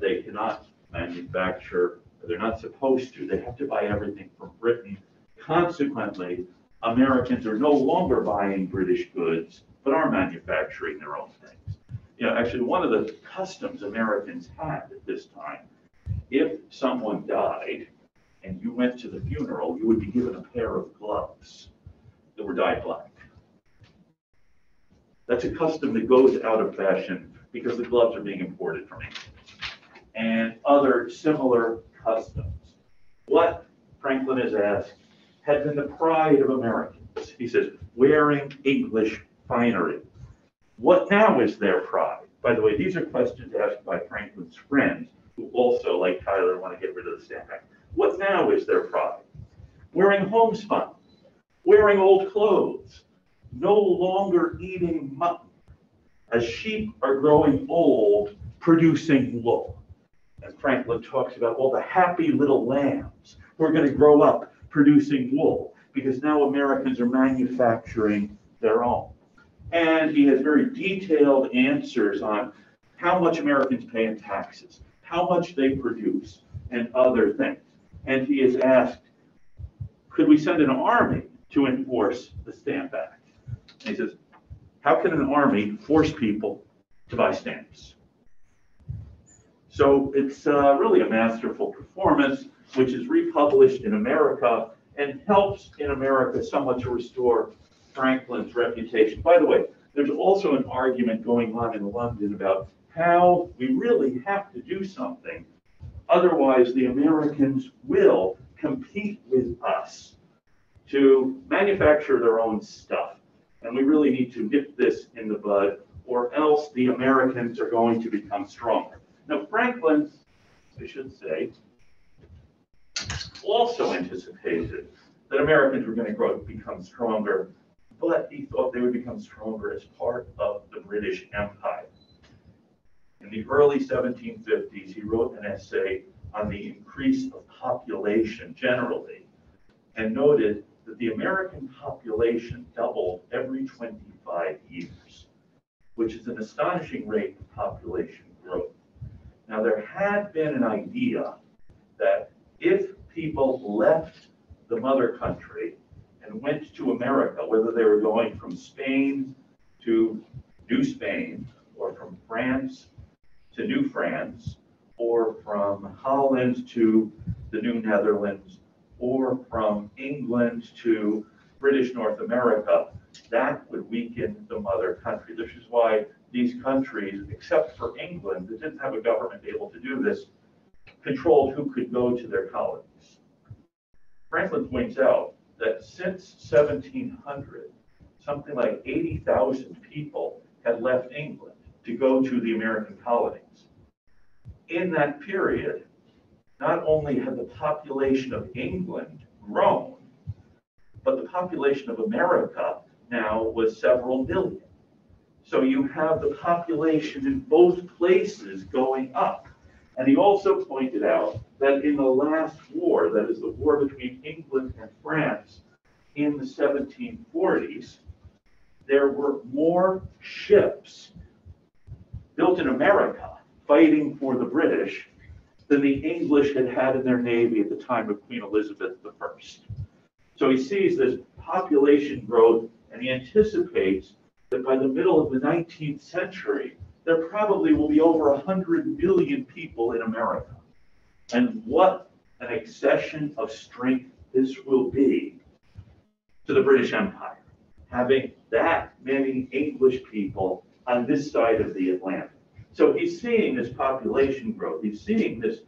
They cannot manufacture, they're not supposed to, they have to buy everything from Britain. Consequently, Americans are no longer buying British goods, but are manufacturing their own things. Actually, one of the customs Americans had at this time if someone died and you went to the funeral, you would be given a pair of gloves that were dyed black. That's a custom that goes out of fashion because the gloves are being imported from England and other similar customs. What Franklin has asked had been the pride of Americans. He says, wearing English finery. What now is their pride? By the way, these are questions asked by Franklin's friends who also, like Tyler, want to get rid of the Stamp Act. What now is their pride? Wearing homespun, wearing old clothes, no longer eating mutton, as sheep are growing old, producing wool. And Franklin talks about all the happy little lambs who are going to grow up producing wool, because now Americans are manufacturing their own. And he has very detailed answers on how much Americans pay in taxes, how much they produce, and other things. And he is asked, could we send an army to enforce the Stamp Act? And he says, how can an army force people to buy stamps? So it's really a masterful performance, which is republished in America and helps in America somewhat to restore Franklin's reputation. By the way, there's also an argument going on in London about how we really have to do something. Otherwise, the Americans will compete with us to manufacture their own stuff. And we really need to nip this in the bud, or else the Americans are going to become stronger. Now, Franklin, I should say, also anticipated that Americans were going to become stronger, but he thought they would become stronger as part of the British Empire. In the early 1750s, he wrote an essay on the increase of population generally, and noted that the American population doubled every 25 years, which is an astonishing rate of population growth. Now, there had been an idea that if people left the mother country and went to America, whether they were going from Spain to New Spain, or from France to New France, or from Holland to the New Netherlands, or from England to British North America, that would weaken the mother country. This is why these countries, except for England, that didn't have a government able to do this, controlled who could go to their colonies. Franklin points out that since 1700, something like 80,000 people had left England to go to the American colonies. In that period, not only had the population of England grown, but the population of America now was several million. So you have the population in both places going up. And he also pointed out that in the last war, that is the war between England and France in the 1740s, there were more ships built in America fighting for the British than the English had had in their navy at the time of Queen Elizabeth I. So he sees this population growth, and he anticipates that by the middle of the 19th century, there probably will be over 100 million people in America. And what an accession of strength this will be to the British Empire, having that many English people on this side of the Atlantic. So he's seeing this population growth, he's seeing this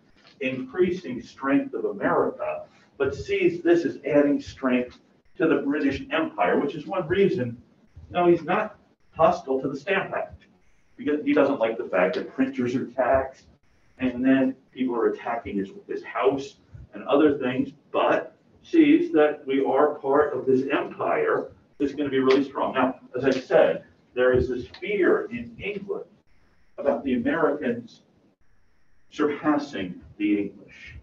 increasing strength of America, but sees this as adding strength to the British Empire, which is one reason, no, he's not hostile to the Stamp Act, because he doesn't like the fact that printers are taxed, and then people are attacking his house and other things, but sees that we are part of this empire that's going to be really strong. Now, as I said, there is this fear in England about the Americans surpassing the English.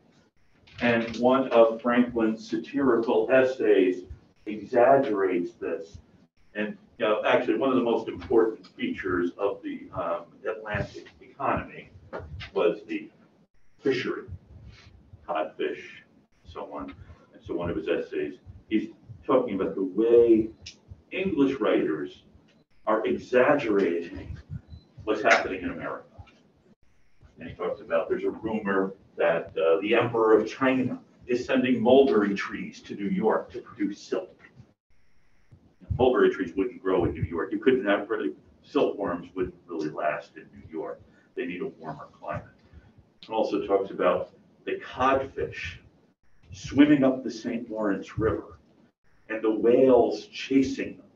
And one of Franklin's satirical essays exaggerates this. And actually, one of the most important features of the Atlantic economy was the fishery, codfish, so on. And so one of his essays, he's talking about the way English writers are exaggerating what's happening in America. And he talks about there's a rumor that the Emperor of China is sending mulberry trees to New York to produce silk. Mulberry trees wouldn't grow in New York. You couldn't have really, silkworms wouldn't really last in New York. They need a warmer climate. It also talks about the codfish swimming up the St. Lawrence River and the whales chasing them.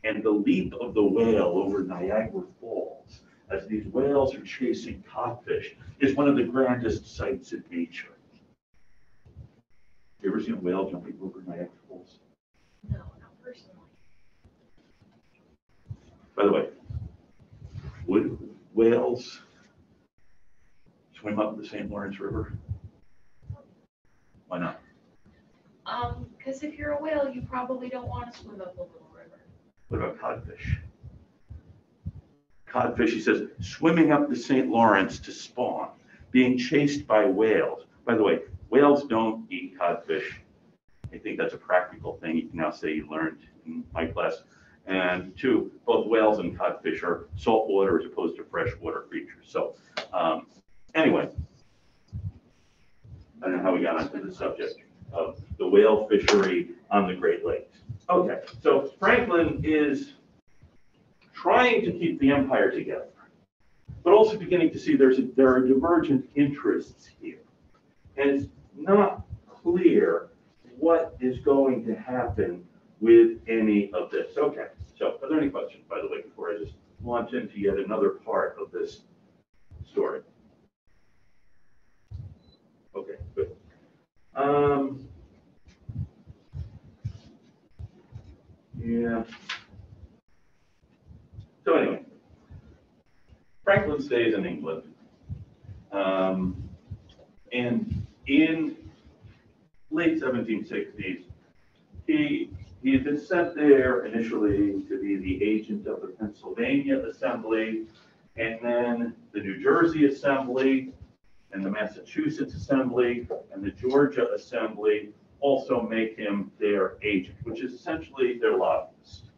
And the leap of the whale over Niagara Falls as these whales are chasing codfish is one of the grandest sights in nature. You ever seen a whale jumping over Niagara Falls?
No, not personally.
By the way, would whales swim up the St. Lawrence River? Why not?
Because if you're a whale, you probably don't want to swim up a little river.
What about codfish? Codfish, he says, swimming up the St. Lawrence to spawn, being chased by whales. By the way, whales don't eat codfish. I think that's a practical thing you can now say you learned in my class. And two, both whales and codfish are saltwater as opposed to freshwater creatures. So anyway, I don't know how we got onto the subject of the whale fishery on the Great Lakes. Okay, so Franklin is trying to keep the empire together, but also beginning to see there are divergent interests here. And it's not clear what is going to happen with any of this. Okay, so are there any questions, by the way, before I just launch into yet another part of this story? Okay, good. Yeah. So anyway, Franklin stays in England. And in late 1760s, he had been sent there initially to be the agent of the Pennsylvania Assembly, and then the New Jersey Assembly, and the Massachusetts Assembly, and the Georgia Assembly also make him their agent, which is essentially their lobbyist.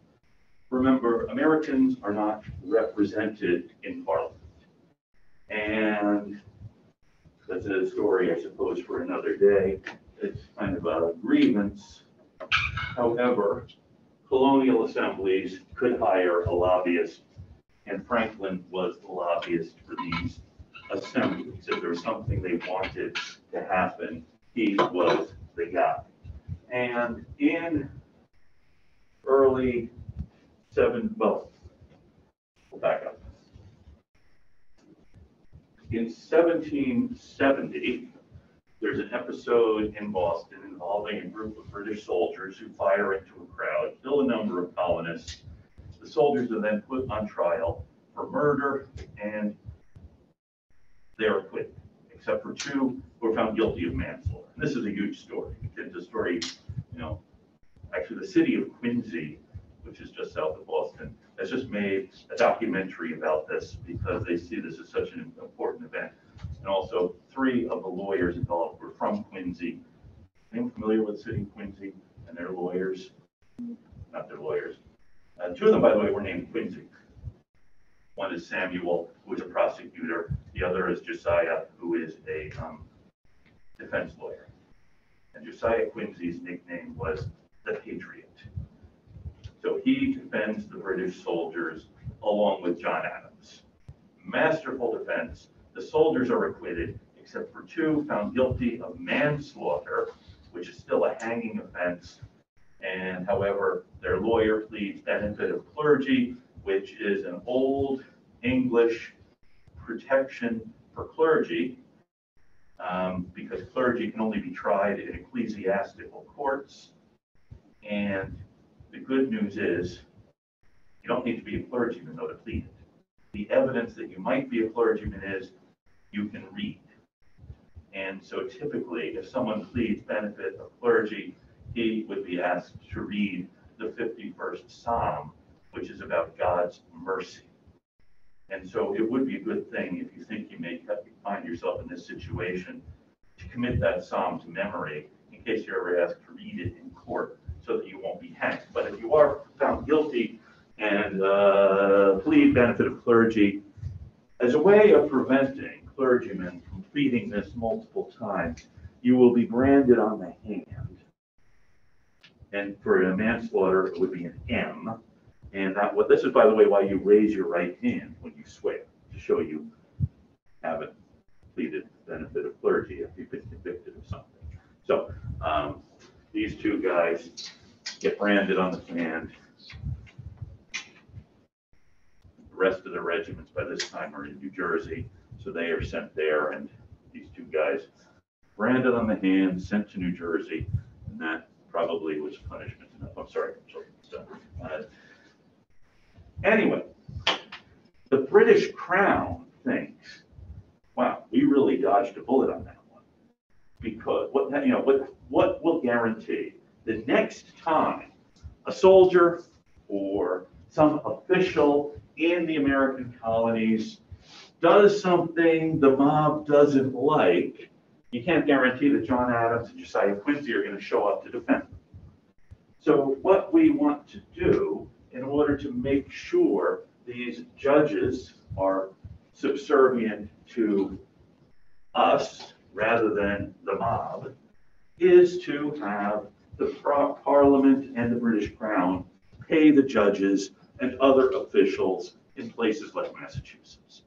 Remember, Americans are not represented in Parliament. And that's a story, I suppose, for another day. It's kind of a grievance. However, colonial assemblies could hire a lobbyist, and Franklin was the lobbyist for these assemblies. If there was something they wanted to happen, he was the guy. And in early we'll back up. In 1770, there's an episode in Boston involving a group of British soldiers who fire into a crowd, kill a number of colonists. The soldiers are then put on trial for murder, and they're acquitted, except for two who are found guilty of manslaughter. And this is a huge story. It's a story, actually the city of Quincy, which is just south of Boston, has just made a documentary about this because they see this as such an important event. And also, three of the lawyers involved were from Quincy. Anyone familiar with the city of Quincy and their lawyers? Not their lawyers. Two of them, by the way, were named Quincy. One is Samuel, who is a prosecutor. The other is Josiah, who is a defense lawyer. And Josiah Quincy's nickname was the Patriot. So he defends the British soldiers along with John Adams. Masterful defense. The soldiers are acquitted, except for two found guilty of manslaughter, which is still a hanging offense. And however, their lawyer pleads benefit of clergy, which is an old English protection for clergy, because clergy can only be tried in ecclesiastical courts. And the good news is you don't need to be a clergyman, though, to plead it. The evidence that you might be a clergyman is you can read. And so typically, if someone pleads benefit of clergy, he would be asked to read the 51st Psalm, which is about God's mercy. And so it would be a good thing if you think you may find yourself in this situation to commit that Psalm to memory in case you're ever asked to read it in court so that you won't be hanged. But if you are found guilty and plead benefit of clergy, as a way of preventing clergymen from completing this multiple times, you will be branded on the hand. And for a manslaughter, it would be an M. And this is, by the way, why you raise your right hand when you swear, to show you haven't pleaded the benefit of clergy if you've been convicted of something. So these two guys get branded on the hand. The rest of the regiments by this time are in New Jersey, so they are sent there, and these two guys branded on the hand, sent to New Jersey, and that probably was punishment enough. I'm sorry. Anyway, the British Crown thinks, wow, we really dodged a bullet on that one, because what will guarantee the next time a soldier or some official in the American colonies does something the mob doesn't like, you can't guarantee that John Adams and Josiah Quincy are going to show up to defend them. So what we want to do in order to make sure these judges are subservient to us rather than the mob is to have the Parliament and the British Crown pay the judges and other officials in places like Massachusetts.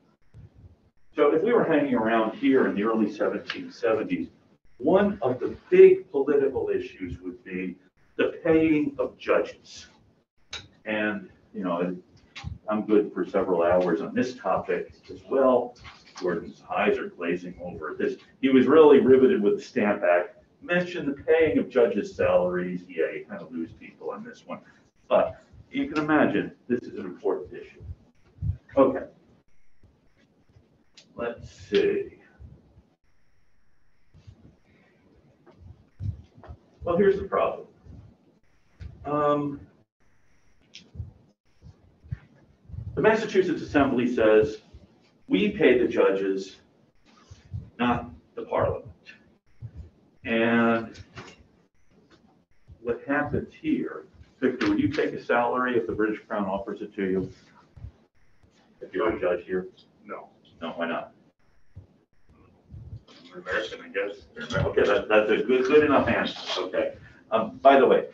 So if we were hanging around here in the early 1770s, one of the big political issues would be the paying of judges. And, I'm good for several hours on this topic as well. Gordon's eyes are glazing over at this. He was really riveted with the Stamp Act. Mentioned the paying of judges' salaries. Yeah, you kind of lose people on this one. But you can imagine this is an important issue. Okay. Let's see. Well, here's the problem. The Massachusetts Assembly says, we pay the judges, not the Parliament. And what happens here, Victor, would you take a salary if the British Crown offers it to you? If you're a judge here?
No.
No, why not?
I'm American, I guess.
Okay, that's a good enough answer. Okay. By the way,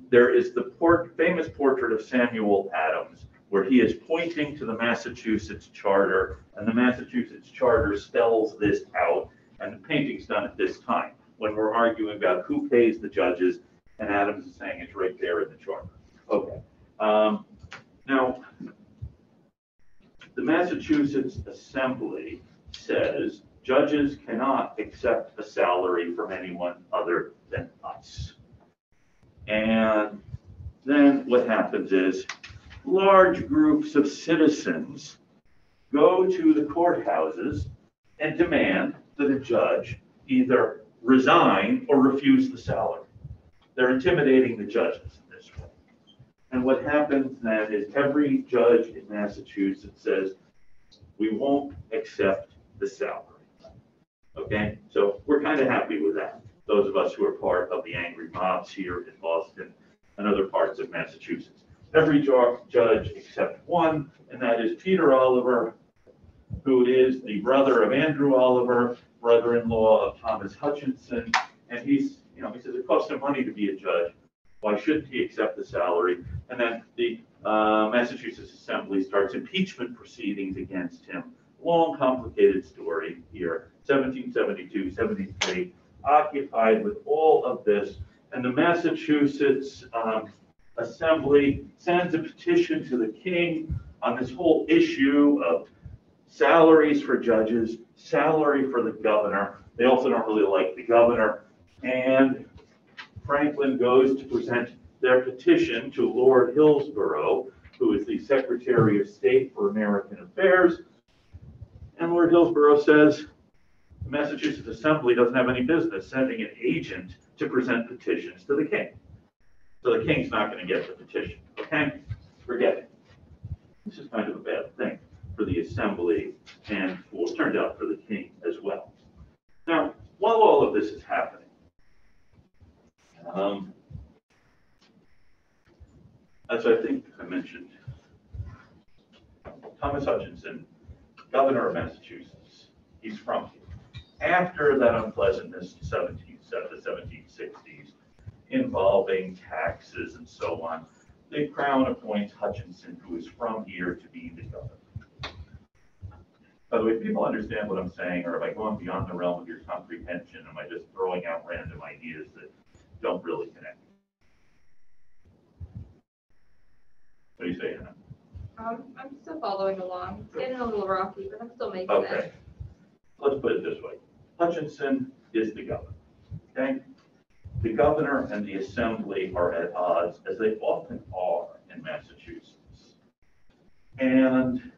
there is the famous portrait of Samuel Adams, where he is pointing to the Massachusetts Charter, and the Massachusetts Charter spells this out, and the painting's done at this time, when we're arguing about who pays the judges, and Adams is saying it's right there in the Charter. Okay. Now, the Massachusetts Assembly says judges cannot accept a salary from anyone other than us. And then what happens is large groups of citizens go to the courthouses and demand that a judge either resign or refuse the salary. They're intimidating the judges in this way. And what happens then is every judge in Massachusetts says, we won't accept the salary. Okay, so we're kind of happy with that. Those of us who are part of the angry mobs here in Boston and other parts of Massachusetts. Every judge except one, and that is Peter Oliver, who is the brother of Andrew Oliver, brother-in-law of Thomas Hutchinson. And he says it costs him money to be a judge. Why shouldn't he accept the salary? And then the Massachusetts Assembly starts impeachment proceedings against him. Long, complicated story here. 1772, 73, occupied with all of this. And the Massachusetts Assembly sends a petition to the king on this whole issue of salaries for judges, salary for the governor. They also don't really like the governor. And Franklin goes to present their petition to Lord Hillsborough, who is the Secretary of State for American Affairs. And Lord Hillsborough says, the Massachusetts Assembly doesn't have any business sending an agent to present petitions to the king. So the king's not going to get the petition, okay? Forget it. This is kind of a bad thing for the Assembly and it turned out for the king as well. Now, while all of this is happening, as I think I mentioned, Thomas Hutchinson, governor of Massachusetts, he's from here. after that unpleasantness, the 1760s, involving taxes and so on, the Crown appoints Hutchinson, who is from here, to be the governor. By the way, people understand what I'm saying, or am I going beyond the realm of your comprehension? Am I just throwing out random ideas that don't really connect? What do you say, Anna?
I'm still following along. It's getting a little rocky, but I'm still making
Okay.
it.
Let's put it this way. Hutchinson is the governor, okay? The governor and the assembly are at odds, as they often are in Massachusetts. And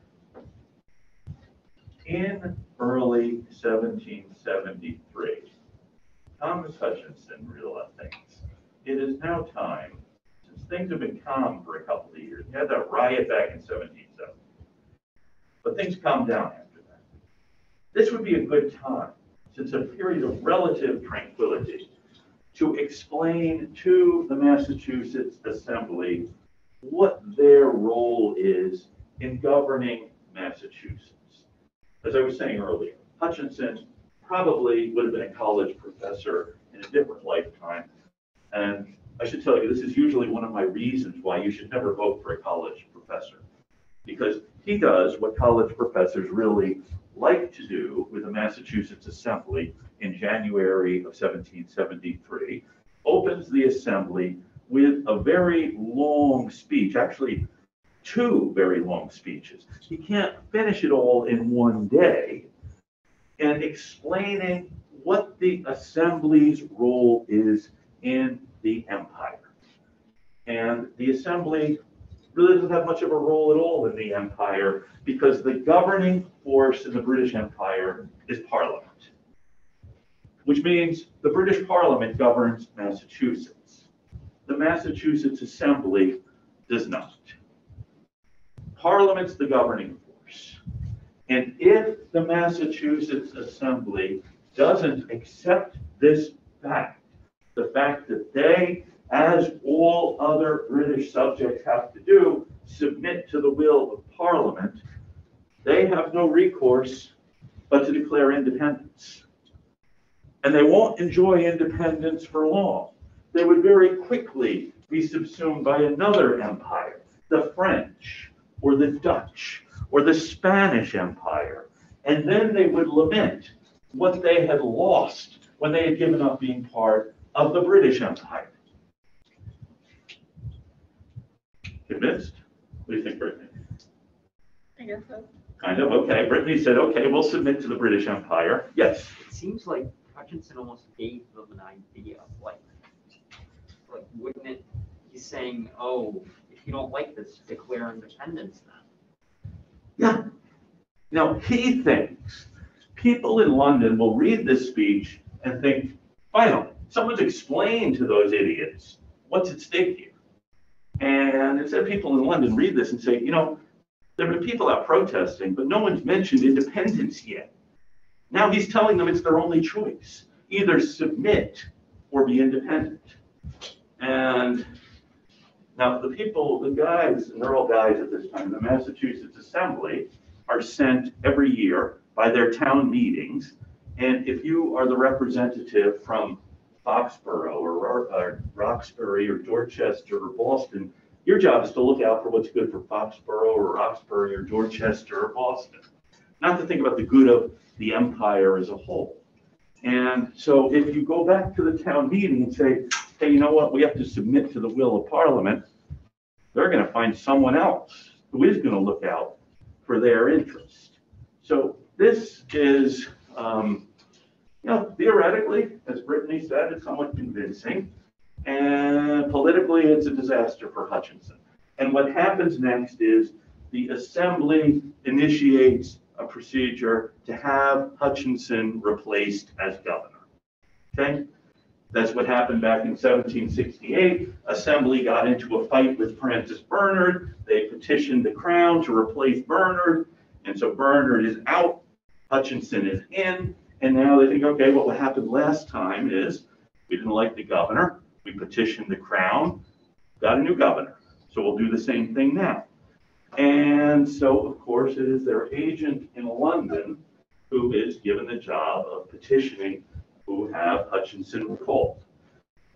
in early 1773, Thomas Hutchinson realized it is now time, since things have been calm for a couple of years. We had that riot back in 1770, but things calmed down after that. This would be a good time, since a period of relative tranquility, to explain to the Massachusetts Assembly what their role is in governing Massachusetts. As I was saying earlier, Hutchinson probably would have been a college professor in a different lifetime. And I should tell you, this is usually one of my reasons why you should never vote for a college professor, because he does what college professors really like to do with the Massachusetts Assembly in January of 1773, opens the Assembly with a very long speech, actually two very long speeches. He can't finish it all in one day, and explaining what the Assembly's role is in the empire. And the Assembly really doesn't have much of a role at all in the empire, because the governing force in the British Empire is Parliament, which means the British Parliament governs Massachusetts. The Massachusetts Assembly does not. Parliament's the governing force. And if the Massachusetts Assembly doesn't accept this fact, the fact that they, as all other British subjects have to do, submit to the will of Parliament, they have no recourse but to declare independence. And they won't enjoy independence for long. They would very quickly be subsumed by another empire, the French, or the Dutch, or the Spanish Empire. And then they would lament what they had lost when they had given up being part of the British Empire. Convinced? What do you think, Brittany?
I guess so.
Kind of, okay. Brittany said, okay, we'll submit to the British Empire. Yes?
It seems like Hutchinson almost gave them an idea of like wouldn't it, he's saying, oh, if you don't like this, declare independence then.
Yeah. Now, he thinks people in London will read this speech and think, finally, someone's explained to those idiots what's at stake here. And instead, people in London read this and say, you know, there have been people out protesting, but no one's mentioned independence yet. Now he's telling them it's their only choice. Either submit or be independent. And now the people, the guys, and they're all guys at this time, the Massachusetts Assembly are sent every year by their town meetings. And if you are the representative from Foxborough or Roxbury or Dorchester or Boston, your job is to look out for what's good for Foxborough or Roxbury or Dorchester or Boston, not to think about the good of the empire as a whole. And so if you go back to the town meeting and say, hey, you know what, we have to submit to the will of Parliament, they're going to find someone else who is going to look out for their interest. So this is, theoretically, as Brittany said, it's somewhat convincing. And politically, it's a disaster for Hutchinson. And what happens next is the Assembly initiates a procedure to have Hutchinson replaced as governor. Okay? That's what happened back in 1768. Assembly got into a fight with Francis Bernard. They petitioned the Crown to replace Bernard. And so Bernard is out, Hutchinson is in. And now they think, okay, what happened last time is we didn't like the governor. We petitioned the Crown, got a new governor. So we'll do the same thing now. And so, of course, it is their agent in London who is given the job of petitioning who have Hutchinson recalled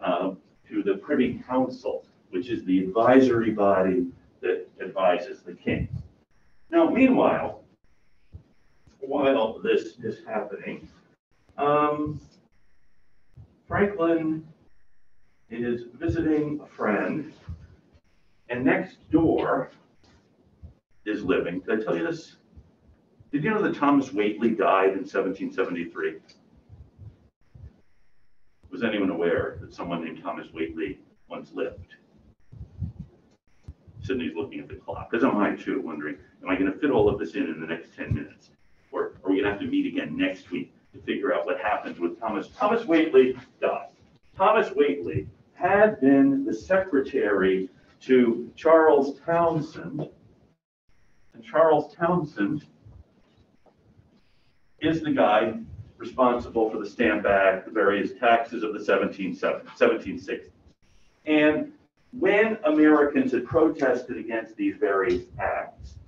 to the Privy Council, which is the advisory body that advises the king. Now, meanwhile, while this is happening, Franklin is visiting a friend, and next door is living. Did I tell you this? Did you know that Thomas Whately died in 1773? Was anyone aware that someone named Thomas Whately once lived? Sydney's looking at the clock, as am I too, wondering, am I going to fit all of this in the next 10 minutes? Or are we going to have to meet again next week to figure out what happens with Thomas? Thomas Whately died. Thomas Whately had been the secretary to Charles Townshend, and Charles Townshend is the guy responsible for the Stamp Act, the various taxes of the 1760s. And when Americans had protested against these various acts,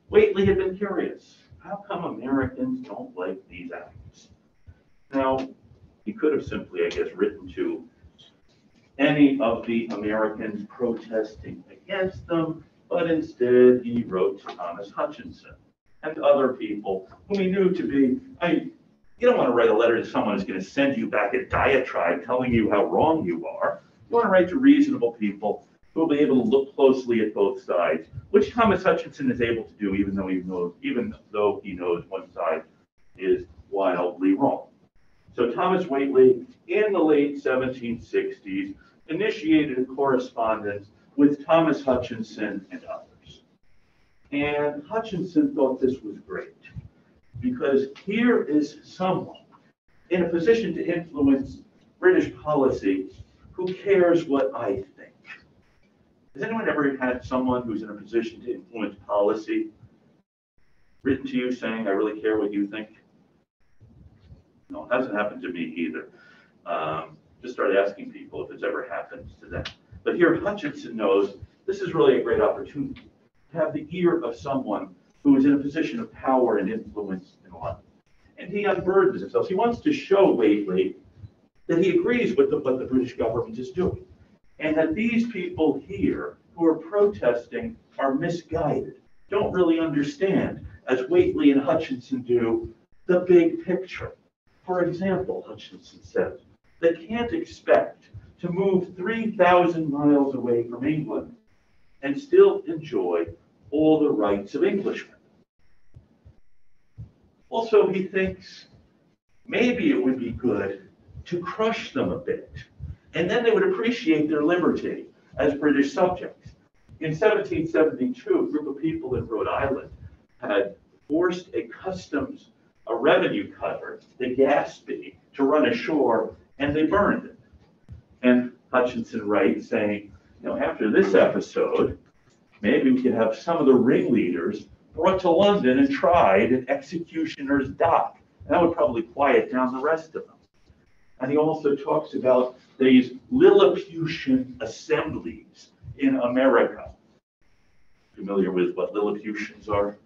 Whately had been curious. How come Americans don't like these acts? Now, he could have simply, I guess, written to any of the Americans protesting against them, but instead he wrote to Thomas Hutchinson and other people whom he knew to be, you don't want to write a letter to someone who's going to send you back a diatribe telling you how wrong you are. You want to write to reasonable people who will be able to look closely at both sides, which Thomas Hutchinson is able to do, even though he knows one side is wildly wrong. So Thomas Whately, in the late 1760s, initiated a correspondence with Thomas Hutchinson and others. And Hutchinson thought this was great, because here is someone in a position to influence British policy who cares what I think. Has anyone ever had someone who's in a position to influence policy written to you saying, I really care what you think? No, it hasn't happened to me either. Just start asking people if it's ever happened to them. But here Hutchinson knows this is really a great opportunity to have the ear of someone who is in a position of power and influence in London. And he unburdens himself. He wants to show Whately that he agrees with what the British government is doing, and that these people here who are protesting are misguided, don't really understand, as Whately and Hutchinson do, the big picture. For example, Hutchinson says, they can't expect to move 3,000 miles away from England and still enjoy all the rights of Englishmen. Also, he thinks maybe it would be good to crush them a bit, and then they would appreciate their liberty as British subjects. In 1772, a group of people in Rhode Island had forced a revenue cutter, the Gaspee, to run ashore, and they burned it. And Hutchinson writes saying, after this episode, maybe we could have some of the ringleaders brought to London and tried at Executioner's Dock. And that would probably quiet down the rest of them. And he also talks about these Lilliputian assemblies in America. Familiar with what Lilliputians are?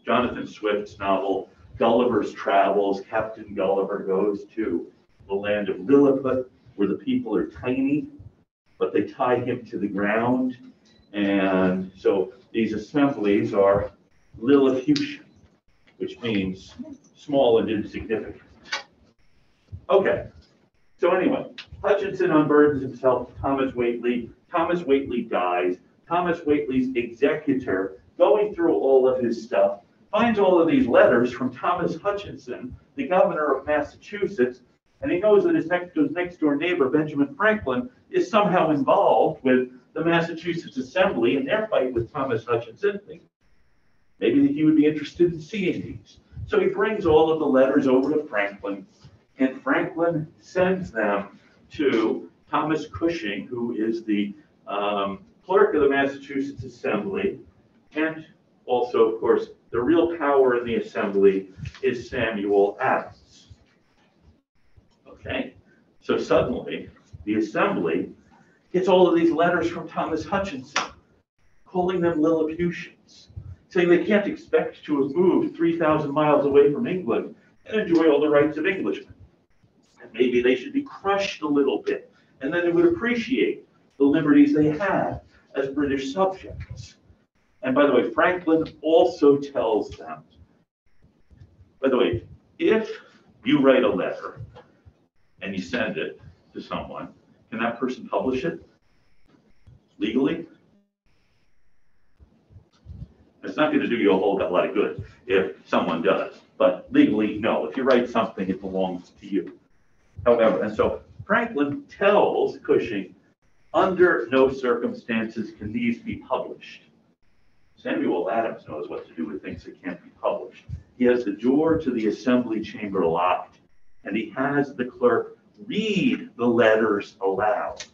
Jonathan Swift's novel, Gulliver's Travels, Captain Gulliver goes to the land of Lilliput, where the people are tiny, but they tie him to the ground. And so these assemblies are Lilliputian, which means small and insignificant. Okay, so anyway, Hutchinson unburdens himself to Thomas Whately. Thomas Whately dies. Thomas Whately's executor, going through all of his stuff, finds all of these letters from Thomas Hutchinson, the governor of Massachusetts, and he knows that his next door neighbor, Benjamin Franklin, is somehow involved with the Massachusetts Assembly in their fight with Thomas Hutchinson. Maybe he would be interested in seeing these. So he brings all of the letters over to Franklin, and Franklin sends them to Thomas Cushing, who is the clerk of the Massachusetts Assembly, and also, of course, the real power in the Assembly is Samuel Adams. Okay, so suddenly the Assembly gets all of these letters from Thomas Hutchinson, calling them Lilliputians, saying they can't expect to have moved 3,000 miles away from England and enjoy all the rights of Englishmen. And maybe they should be crushed a little bit, and then they would appreciate the liberties they had as British subjects. And by the way, Franklin also tells them, by the way, if you write a letter and you send it to someone, can that person publish it legally? It's not going to do you a whole lot of good if someone does, but legally, no. If you write something, it belongs to you. However, and so Franklin tells Cushing, under no circumstances can these be published. Samuel Adams knows what to do with things that can't be published. He has the door to the assembly chamber locked, and he has the clerk read the letters aloud.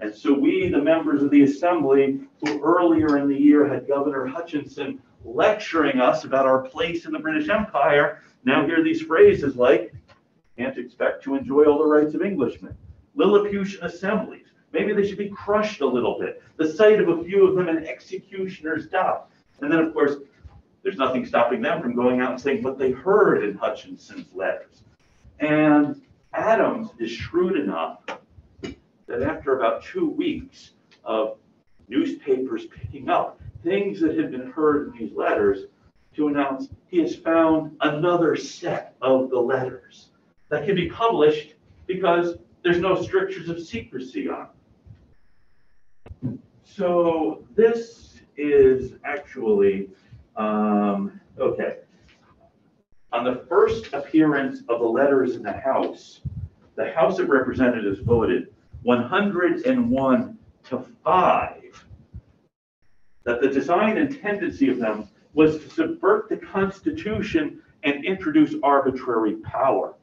And so we, the members of the assembly, who earlier in the year had Governor Hutchinson lecturing us about our place in the British Empire, now hear these phrases like, can't expect to enjoy all the rights of Englishmen, Lilliputian assemblies, maybe they should be crushed a little bit, the sight of a few of them in executioner's dock. And then, of course, there's nothing stopping them from going out and saying what they heard in Hutchinson's letters. And Adams is shrewd enough that after about 2 weeks of newspapers picking up things that had been heard in these letters, to announce he has found another set of the letters that can be published because there's no strictures of secrecy on them. So this is actually, okay. On the first appearance of the letters in the House of Representatives voted 101 to 5 that the design and tendency of them was to subvert the Constitution and introduce arbitrary power.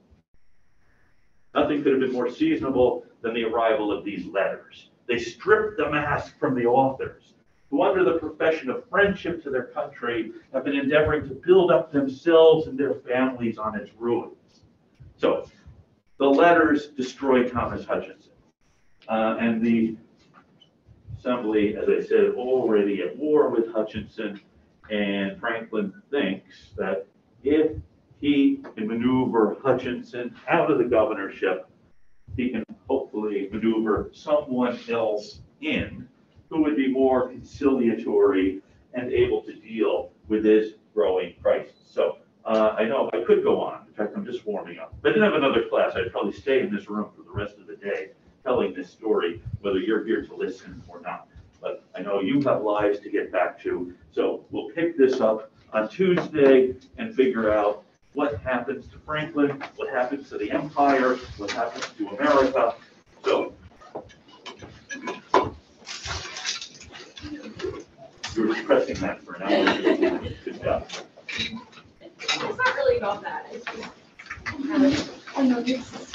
Nothing could have been more seasonable than the arrival of these letters. They stripped the mask from the authors, who under the profession of friendship to their country have been endeavoring to build up themselves and their families on its ruins. So the letters destroy Thomas Hutchinson. And the Assembly, as I said, already at war with Hutchinson, and Franklin thinks that if he can maneuver Hutchinson out of the governorship, he can hopefully maneuver someone else in who would be more conciliatory and able to deal with this growing crisis. So I know I could go on. In fact, I'm just warming up. If I didn't have another class, I'd probably stay in this room for the rest of the day telling this story, whether you're here to listen or not. But I know you have lives to get back to, so we'll pick this up on Tuesday and figure out what happens to Franklin, what happens to the empire, what happens to America. So you're expressing that for an hour. Good job.
It's not really about that. It's just,
I know this.